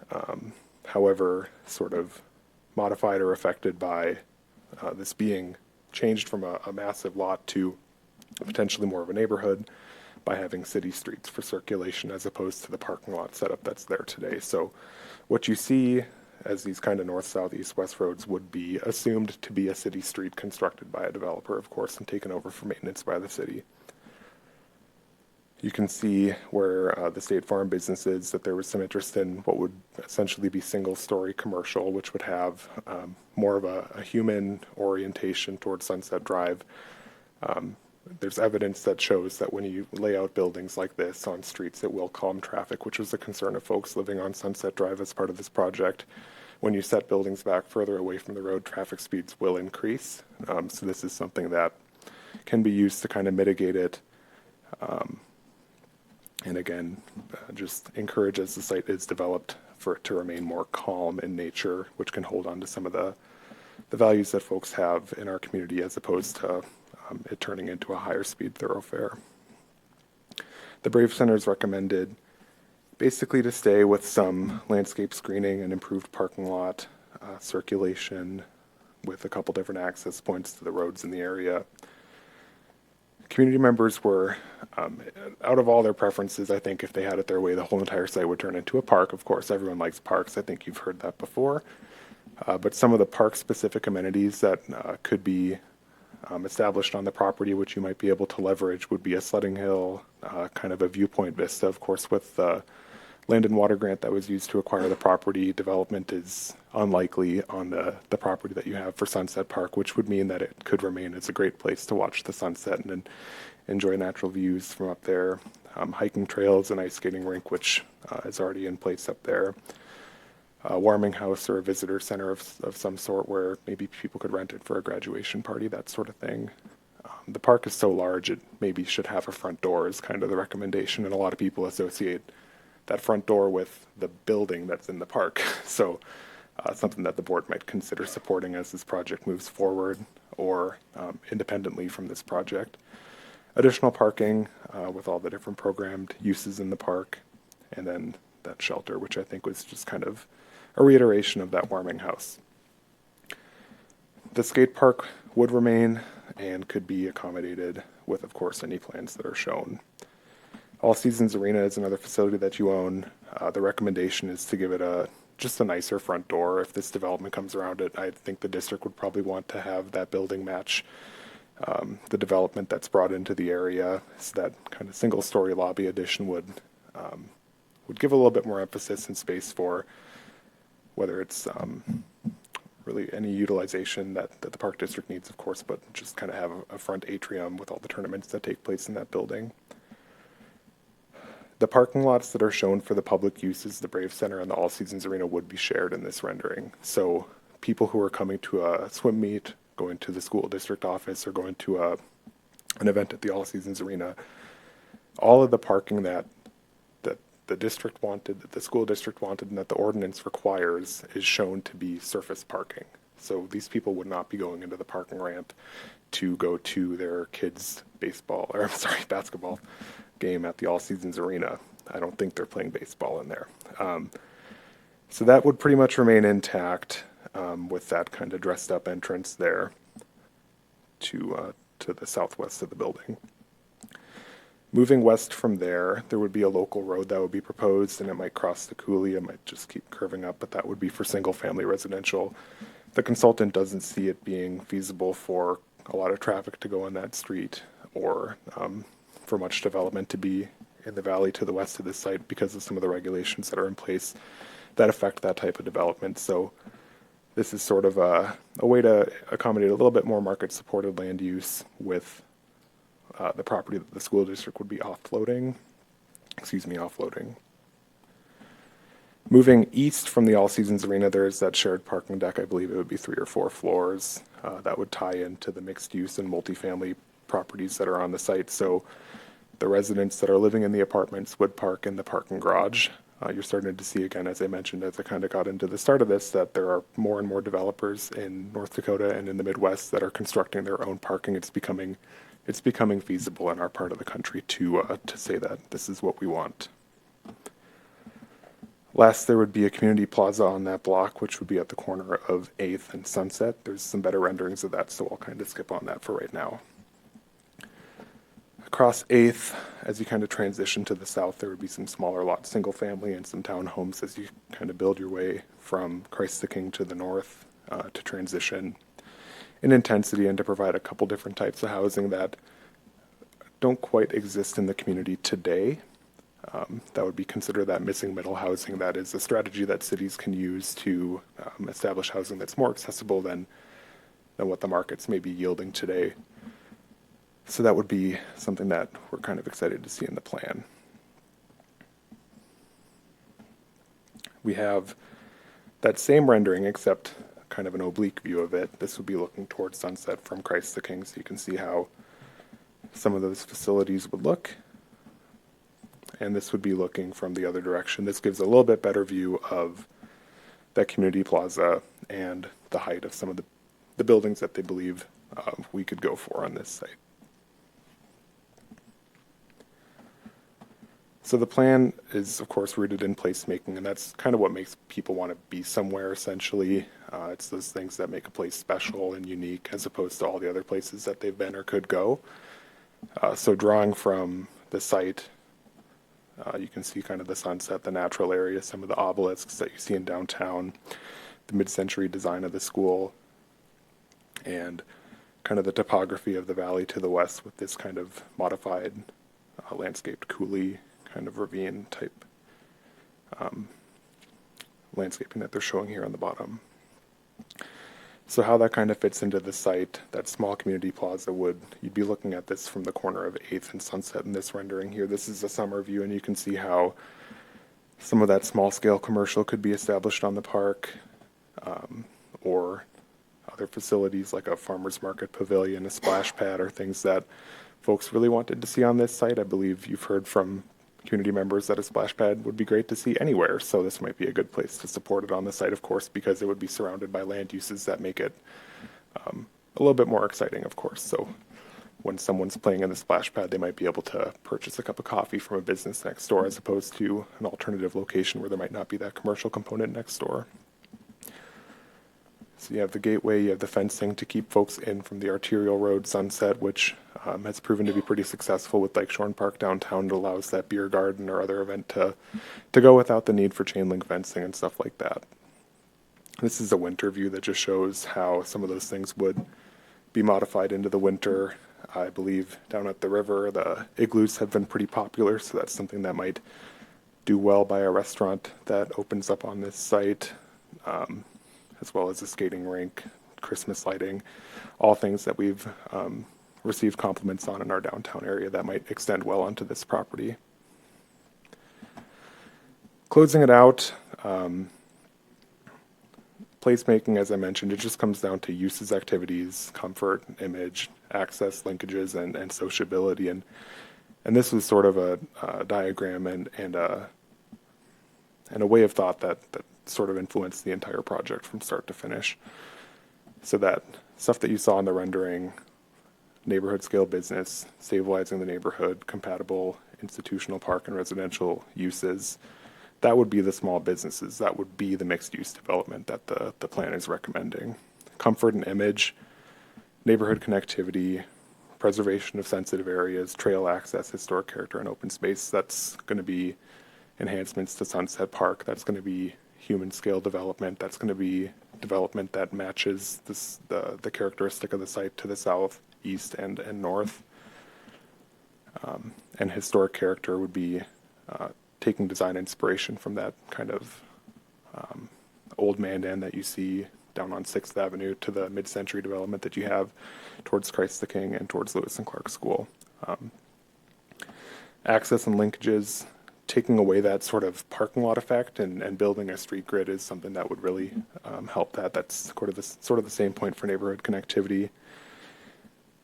however, sort of modified or affected by this being changed from a massive lot to potentially more of a neighborhood by having city streets for circulation as opposed to the parking lot setup that's there today. So what you see as these kind of north, south, east, west roads would be assumed to be a city street constructed by a developer, of course, and taken over for maintenance by the city. You can see where the State Farm business is, that there was some interest in what would essentially be single-story commercial, which would have more of a human orientation towards Sunset Drive. There's evidence that shows that when you lay out buildings like this on streets, it will calm traffic, which was a concern of folks living on Sunset Drive as part of this project. When you set buildings back further away from the road, traffic speeds will increase. So this is something that can be used to kind of mitigate it. And again, just encourage as the site is developed for it to remain more calm in nature, which can hold on to some of the values that folks have in our community as opposed to it turning into a higher speed thoroughfare. The Brave Center is recommended basically to stay with some landscape screening and improved parking lot circulation with a couple different access points to the roads in the area. Community members were, out of all their preferences, I think if they had it their way, the whole entire site would turn into a park. Of course, everyone likes parks. I think you've heard that before. But some of the park-specific amenities that could be established on the property, which you might be able to leverage, would be a sledding hill, kind of a viewpoint vista. Of course, with the land and water grant that was used to acquire the property, development is unlikely on the property that you have for Sunset Park, which would mean that it could remain as a great place to watch the sunset and enjoy natural views from up there. Hiking trails, an ice skating rink, which is already in place up there. A warming house or a visitor center of some sort where maybe people could rent it for a graduation party, that sort of thing. The park is so large it maybe should have a front door is kind of the recommendation, and a lot of people associate that front door with the building that's in the park. So something that the board might consider supporting as this project moves forward or independently from this project. Additional parking with all the different programmed uses in the park, and then that shelter, which I think was just kind of a reiteration of that warming house. The skate park would remain and could be accommodated with, of course, any plans that are shown. All Seasons Arena is another facility that you own. The recommendation is to give it just a nicer front door. If this development comes around it, I think the district would probably want to have that building match the development that's brought into the area. So that kind of single-story lobby addition would give a little bit more emphasis and space for whether it's really any utilization that the park district needs, of course, but just kind of have a front atrium with all the tournaments that take place in that building. The parking lots that are shown for the public uses, the Brave Center and the All Seasons Arena, would be shared in this rendering. So people who are coming to a swim meet, going to the school district office, or going to an event at the All Seasons Arena, all of the parking that the district wanted, that the school district wanted, and that the ordinance requires is shown to be surface parking. So these people would not be going into the parking ramp to go to their kids' basketball game at the All Seasons Arena. I don't think they're playing baseball in there. So that would pretty much remain intact with that kind of dressed up entrance there to the southwest of the building. Moving west from there, there would be a local road that would be proposed, and it might cross the coulee. It might just keep curving up, but that would be for single-family residential. The consultant doesn't see it being feasible for a lot of traffic to go on that street or for much development to be in the valley to the west of this site because of some of the regulations that are in place that affect that type of development. So this is sort of a way to accommodate a little bit more market-supported land use with the property that the school district would be offloading. Moving east from the All Seasons Arena, there is that shared parking deck. I believe it would be 3 or 4 floors that would tie into the mixed use and multifamily properties that are on the site. So the residents that are living in the apartments would park in the parking garage. You're starting to see, again, as I mentioned, as I kind of got into the start of this, that there are more and more developers in North Dakota and in the Midwest that are constructing their own parking. It's becoming feasible in our part of the country to say that this is what we want. Last, there would be a community plaza on that block, which would be at the corner of 8th and Sunset. There's some better renderings of that, so I'll kind of skip on that for right now. Across 8th, as you kind of transition to the south, there would be some smaller lots, single family and some townhomes as you kind of build your way from Christ the King to the north to transition in intensity and to provide a couple different types of housing that don't quite exist in the community today. That would be considered that missing middle housing. That is a strategy that cities can use to establish housing that's more accessible than what the markets may be yielding today. So that would be something that we're kind of excited to see in the plan. We have that same rendering, except kind of an oblique view of it. This would be looking towards sunset from Christ the King, so you can see how some of those facilities would look. And this would be looking from the other direction. This gives a little bit better view of that community plaza and the height of some of the buildings that they believe we could go for on this site. So the plan is, of course, rooted in placemaking, and that's kind of what makes people want to be somewhere, essentially. It's those things that make a place special and unique as opposed to all the other places that they've been or could go. So drawing from the site, you can see kind of the sunset, the natural area, some of the obelisks that you see in downtown, the mid-century design of the school, and kind of the topography of the valley to the west with this kind of modified landscaped coulee kind of ravine type landscaping that they're showing here on the bottom. So how that kind of fits into the site, that small community plaza you'd be looking at this from the corner of 8th and Sunset in this rendering here. This is a summer view, and you can see how some of that small scale commercial could be established on the park, or other facilities like a farmer's market pavilion, a splash pad, or things that folks really wanted to see on this site. I believe you've heard from community members that a splash pad would be great to see anywhere, so this might be a good place to support it on the site, of course, because it would be surrounded by land uses that make it a little bit more exciting, of course. So when someone's playing in the splash pad, they might be able to purchase a cup of coffee from a business next door as opposed to an alternative location where there might not be that commercial component next door. So you have the gateway, you have the fencing to keep folks in from the arterial road Sunset, which has proven to be pretty successful with Lakeshore Park downtown. It allows that beer garden or other event to go without the need for chain link fencing and stuff like that. This is a winter view that just shows how some of those things would be modified into the winter. I believe down at the river, the igloos have been pretty popular, so that's something that might do well by a restaurant that opens up on this site. As well as a skating rink, Christmas lighting, all things that we've received compliments on in our downtown area that might extend well onto this property. Closing it out, placemaking, as I mentioned, it just comes down to uses, activities, comfort, image, access, linkages, and sociability. And this was sort of a diagram and a way of thought that sort of influenced the entire project from start to finish. So that stuff that you saw in the rendering, neighborhood scale business, stabilizing the neighborhood, compatible institutional park and residential uses, that would be the small businesses. That would be the mixed use development that the plan is recommending. Comfort and image, neighborhood connectivity, preservation of sensitive areas, trail access, historic character, and open space. That's going to be enhancements to Sunset Park. That's going to be human scale development. That's going to be development that matches the characteristic of the site to the south, east, and north. And historic character would be taking design inspiration from that kind of old Mandan that you see down on 6th Avenue to the mid-century development that you have towards Christ the King and towards Lewis and Clark School. Access and linkages, taking away that sort of parking lot effect and building a street grid is something that would really help that. That's sort of the same point for neighborhood connectivity.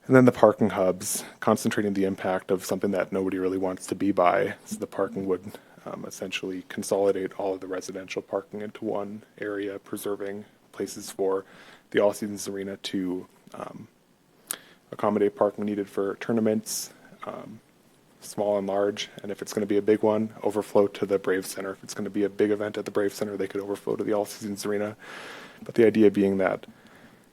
And then the parking hubs, concentrating the impact of something that nobody really wants to be by. So the parking would essentially consolidate all of the residential parking into one area, preserving places for the All Seasons Arena to accommodate parking needed for tournaments, small and large, and if it's going to be a big one, overflow to the Brave Center. If it's going to be a big event at the Brave Center, they could overflow to the All Seasons Arena. But the idea being that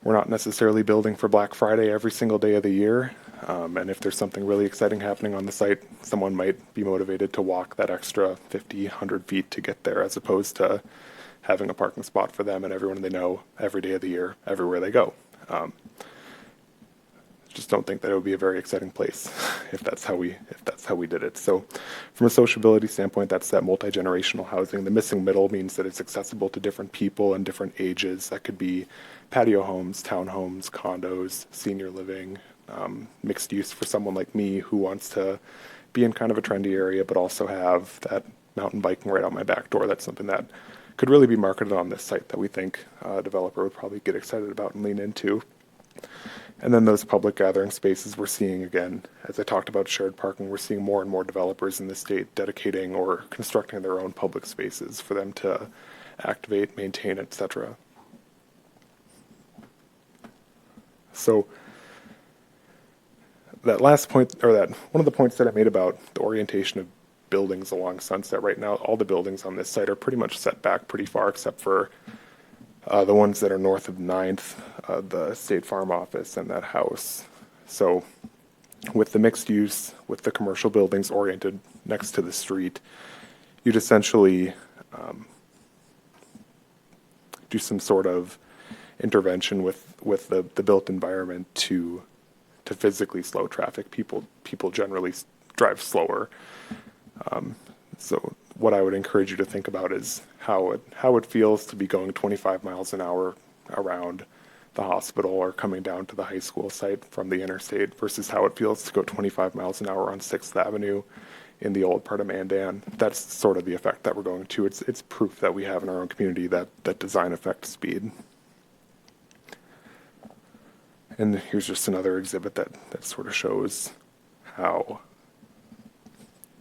we're not necessarily building for Black Friday every single day of the year. And if there's something really exciting happening on the site, someone might be motivated to walk that extra 50, 100 feet to get there, as opposed to having a parking spot for them and everyone they know every day of the year, everywhere they go. Just don't think that it would be a very exciting place if that's how we did it. So from a sociability standpoint, that's that multi-generational housing. The missing middle means that it's accessible to different people and different ages. That could be patio homes, townhomes, condos, senior living, mixed use for someone like me who wants to be in kind of a trendy area but also have that mountain biking right out my back door. That's something that could really be marketed on this site that we think a developer would probably get excited about and lean into. And then those public gathering spaces we're seeing, again, as I talked about shared parking, we're seeing more and more developers in the state dedicating or constructing their own public spaces for them to activate, maintain, etc. So that last point, or that one of the points that I made about the orientation of buildings along Sunset, right now all the buildings on this site are pretty much set back pretty far, except for the ones that are north of 9th, the State Farm office and that house. So with the mixed use, with the commercial buildings oriented next to the street, you'd essentially do some sort of intervention with the built environment to physically slow traffic. People generally drive slower. So what I would encourage you to think about is how it feels to be going 25 miles an hour around the hospital or coming down to the high school site from the interstate versus how it feels to go 25 miles an hour on 6th Avenue in the old part of Mandan. That's sort of the effect that we're going to. It's proof that we have in our own community that design affects speed. And here's just another exhibit that sort of shows how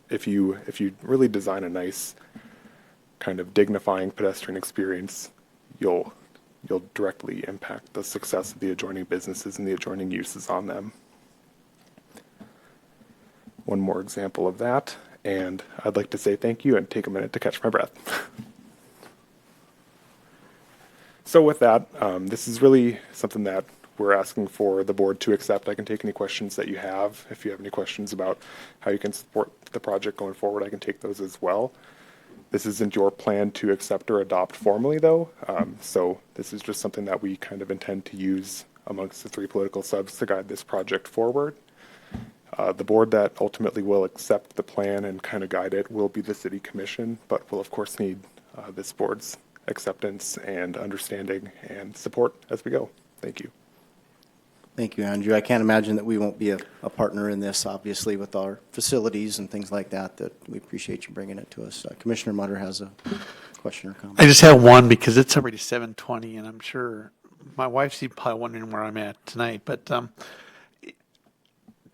if you really design a nice kind of dignifying pedestrian experience, you'll directly impact the success of the adjoining businesses and the adjoining uses on them. One more example of that, and I'd like to say thank you and take a minute to catch my breath. So with that, this is really something that we're asking for the board to accept. I can take any questions that you have. If you have any questions about how you can support the project going forward, I can take those as well. This isn't your plan to accept or adopt formally, though. So this is just something that we kind of intend to use amongst the three political subs to guide this project forward. The board that ultimately will accept the plan and kind of guide it will be the city commission, but we'll of course need this board's acceptance and understanding and support as we go. Thank you. Thank you, Andrew. I can't imagine that we won't be a partner in this, obviously, with our facilities and things like that, that we appreciate you bringing it to us. Commissioner Mutter has a question or comment. I just have one because it's already 7:20, and I'm sure my wife's probably wondering where I'm at tonight. But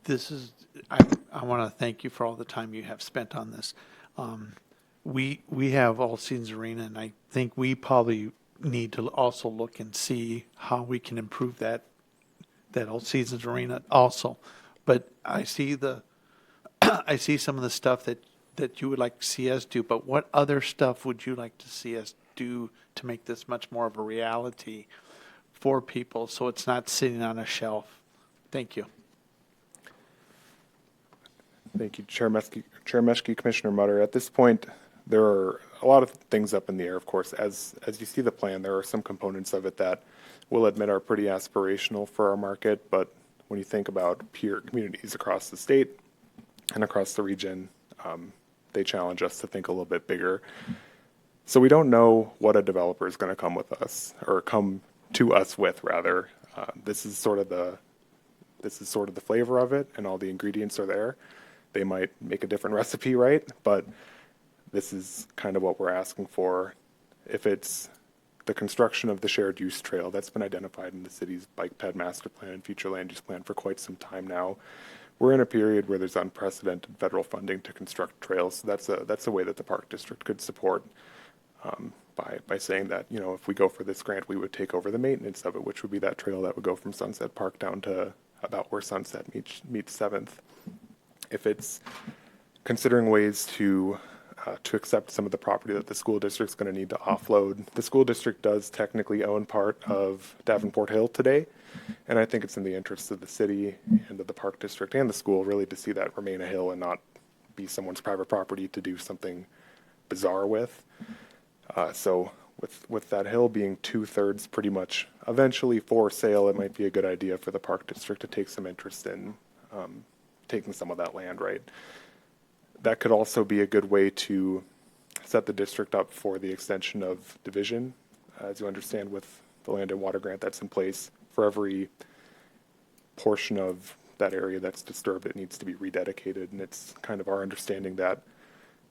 this is I want to thank you for all the time you have spent on this. We have All Seasons Arena, and I think we probably need to also look and see how we can improve that All Seasons Arena also. But I see I see some of the stuff that you would like to see us do, but what other stuff would you like to see us do to make this much more of a reality for people so it's not sitting on a shelf? Thank you. Thank you, Chair Meshke, Commissioner Mutter. At this point, there are a lot of things up in the air, of course. As you see the plan, there are some components of it that we'll admit are pretty aspirational for our market, but when you think about peer communities across the state and across the region, they challenge us to think a little bit bigger. So we don't know what a developer is going to come with us, or come to us with, rather. This is sort of the flavor of it, and all the ingredients are there. They might make a different recipe, right? But this is kind of what we're asking for. If it's the construction of the shared use trail that's been identified in the city's bike ped master plan and future land use plan for quite some time now, we're in a period where there's unprecedented federal funding to construct trails. So that's a way that the park district could support by saying that, you know, if we go for this grant, we would take over the maintenance of it, which would be that trail that would go from Sunset Park down to about where Sunset meets 7th. If it's considering ways to to accept some of the property that the school district's going to need to offload. The school district does technically own part of Davenport Hill today, and I think it's in the interest of the city and of the park district and the school really to see that remain a hill and not be someone's private property to do something bizarre with. So with that hill being 2/3 pretty much eventually for sale, it might be a good idea for the park district to take some interest in taking some of that land, right? That could also be a good way to set the district up for the extension of division. As you understand, with the land and water grant that's in place, for every portion of that area that's disturbed, it needs to be rededicated. And it's kind of our understanding that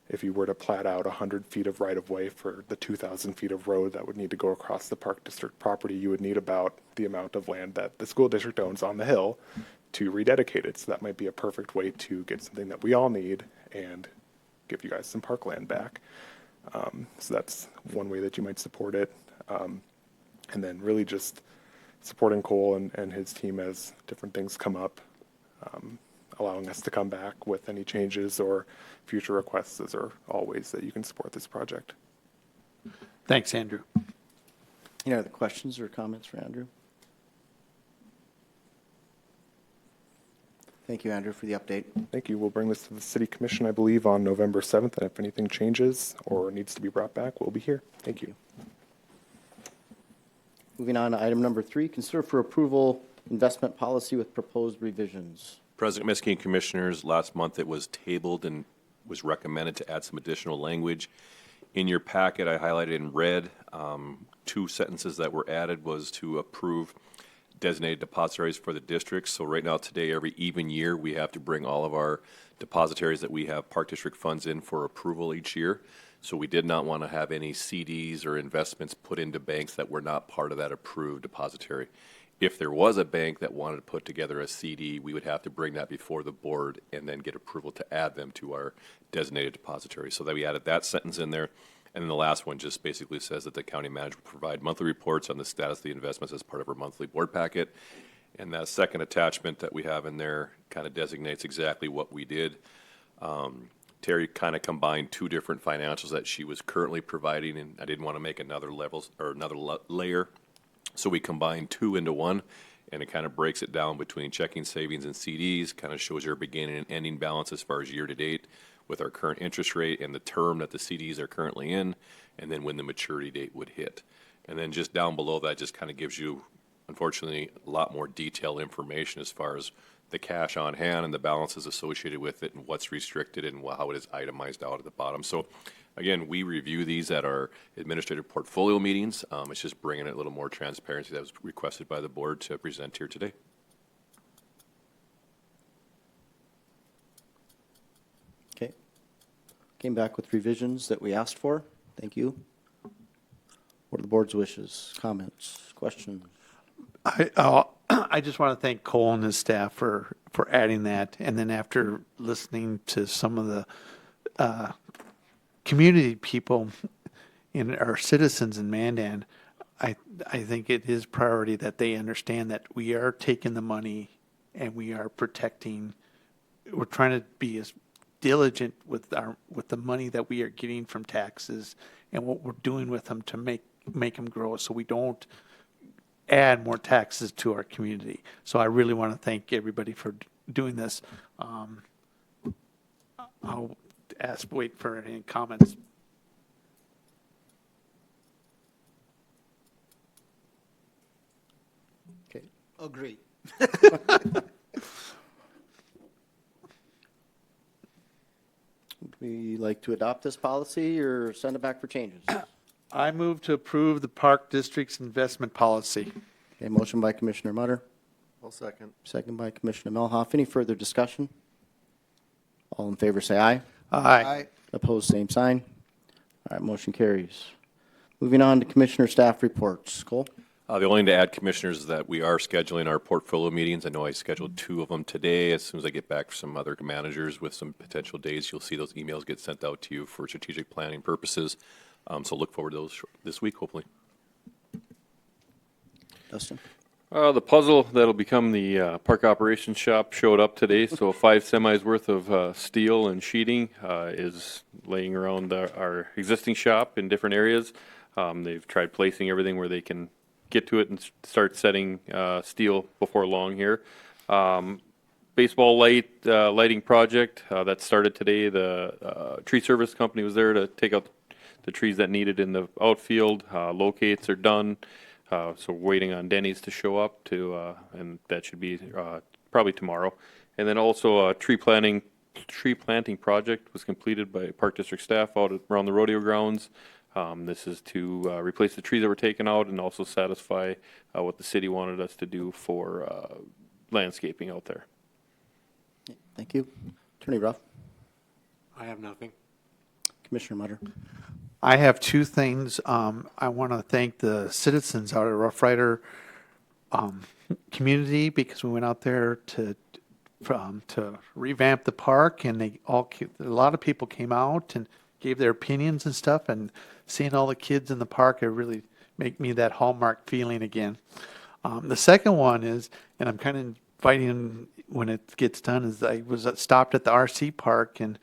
if you were to plat out 100 feet of right-of-way for the 2,000 feet of road that would need to go across the park district property, you would need about the amount of land that the school district owns on the hill to rededicate it. So that might be a perfect way to get something that we all need and give you guys some parkland back. So that's one way that you might support it. And then really just supporting Cole and his team as different things come up, allowing us to come back with any changes or future requests. Those are all ways that you can support this project. Thanks, Andrew. Any other questions or comments for Andrew? Thank you, Andrew, for the update. Thank you. We'll bring this to the City Commission, I believe, on November 7th. And if anything changes or needs to be brought back, we'll be here. Thank you. Moving on to item number 3, consider for approval investment policy with proposed revisions. President Miskey and Commissioners, last month it was tabled and was recommended to add some additional language. In your packet, I highlighted in red 2 sentences that were added was to approve designated depositories for the districts. So right now, today, every even year, we have to bring all of our depositories that we have Park District funds in for approval each year. So we did not want to have any CDs or investments put into banks that were not part of that approved depository. If there was a bank that wanted to put together a CD, we would have to bring that before the board and then get approval to add them to our designated depository. So that we added that sentence in there. And then the last one just basically says that the county manager will provide monthly reports on the status of the investments as part of our monthly board packet. And that second attachment that we have in there kind of designates exactly what we did. Terry kind of combined 2 different financials that she was currently providing, and I didn't want to make another layer. So we combined 2 into 1, and it kind of breaks it down between checking, savings, and CDs, kind of shows your beginning and ending balance as far as year to date with our current interest rate and the term that the CDs are currently in, and then when the maturity date would hit. And then just down below that just kind of gives you, unfortunately, a lot more detailed information as far as the cash on hand and the balances associated with it and what's restricted and how it is itemized out at the bottom. So again, we review these at our administrative portfolio meetings. It's just bringing it a little more transparency that was requested by the board to present here today. Okay. Came back with revisions that we asked for. Thank you. What are the board's wishes, comments, questions? I just want to thank Cole and his staff for adding that. And then after listening to some of the community people in our citizens in Mandan, I think it is priority that they understand that we are taking the money and we are protecting. We're trying to be as diligent with the money that we are getting from taxes and what we're doing with them to make them grow, so we don't add more taxes to our community. So I really want to thank everybody for doing this. I'll wait for any comments. Okay. Agree. Would we like to adopt this policy or send it back for changes? I move to approve the Park District's investment policy. Okay, motion by Commissioner Mutter. I'll second. Second by Commissioner Melhoff. Any further discussion? All in favor say aye. Aye. Opposed, same sign. All right, motion carries. Moving on to Commissioner staff reports. Cole? The only thing to add, Commissioners, is that we are scheduling our portfolio meetings. I know I scheduled 2 of them today. As soon as I get back from some other managers with some potential days, you'll see those emails get sent out to you for strategic planning purposes. So look forward to those this week, hopefully. Dustin? The puzzle that'll become the park operations shop showed up today, so 5 semis worth of steel and sheeting is laying around our existing shop in different areas. They've tried placing everything where they can get to it and start setting steel before long here. Baseball lighting project that started today. The tree service company was there to take out the trees that needed in the outfield. Locates are done. So waiting on Denny's to show up and that should be probably tomorrow. And then also a tree planting project was completed by Park District staff out around the rodeo grounds. This is to replace the trees that were taken out and also satisfy what the city wanted us to do for landscaping out there. Thank you. Attorney Ruff. I have nothing. Commissioner Mutter. I have two things. I want to thank the citizens out at Rough Rider community because we went out there to revamp the park, and a lot of people came out and gave their opinions and stuff. And seeing all the kids in the park, it really make me that Hallmark feeling again. The second one is, and I'm kind of inviting when it gets done, is I was stopped at the RC park, and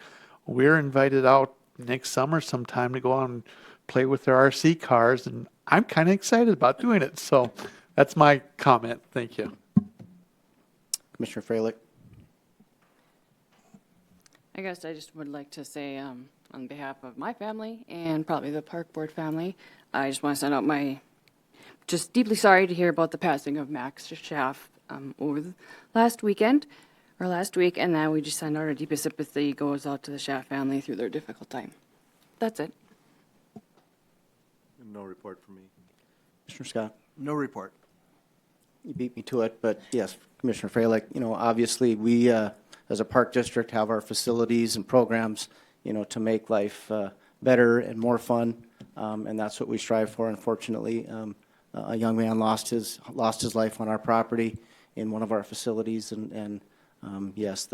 we're invited out next summer sometime to go out and play with their RC cars, and I'm kind of excited about doing it. So that's my comment. Thank you. Commissioner Freilich. I guess I just would like to say on behalf of my family and probably the park board family, I just want to send out my just deeply sorry to hear about the passing of Max Schaff over the last week, and then we just send out our deepest sympathy goes out to the Schaff family through their difficult time. That's it. No report from me. Commissioner Scott. No report. You beat me to it, but yes, Commissioner Freilich, obviously we, as a park district, have our facilities and programs, to make life better and more fun, and that's what we strive for. Unfortunately, a young man lost his life on our property in one of our facilities, and yes,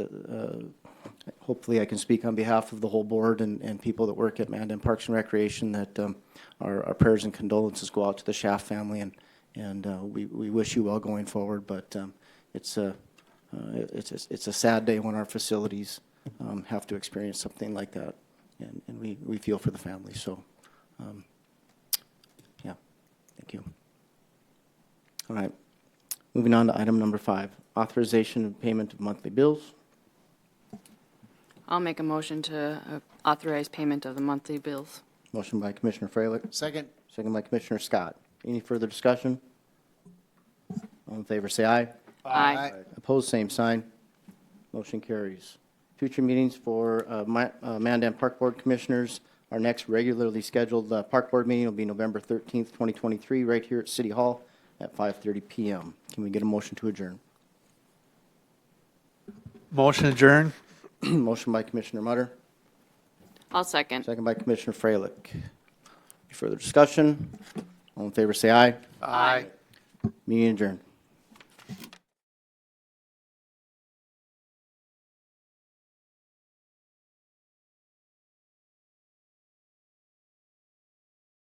hopefully I can speak on behalf of the whole board and people that work at Mandan Parks and Recreation that our prayers and condolences go out to the Schaff family, and we wish you well going forward. But it's a sad day when our facilities have to experience something like that, and we feel for the family. So, yeah, thank you. All right, moving on to item number 5, authorization of payment of monthly bills. I'll make a motion to authorize payment of the monthly bills. Motion by Commissioner Freilich. Second. Second by Commissioner Scott. Any further discussion? All in favor, say aye. Aye. Opposed, same sign. Motion carries. Future meetings for Mandan Park Board Commissioners. Our next regularly scheduled Park Board meeting will be November 13th, 2023, right here at City Hall at 5:30 p.m. Can we get a motion to adjourn? Motion adjourned. Motion by Commissioner Mutter. I'll second. Second by Commissioner Freilich. Any further discussion? All in favor, say aye. Aye. Meeting adjourned.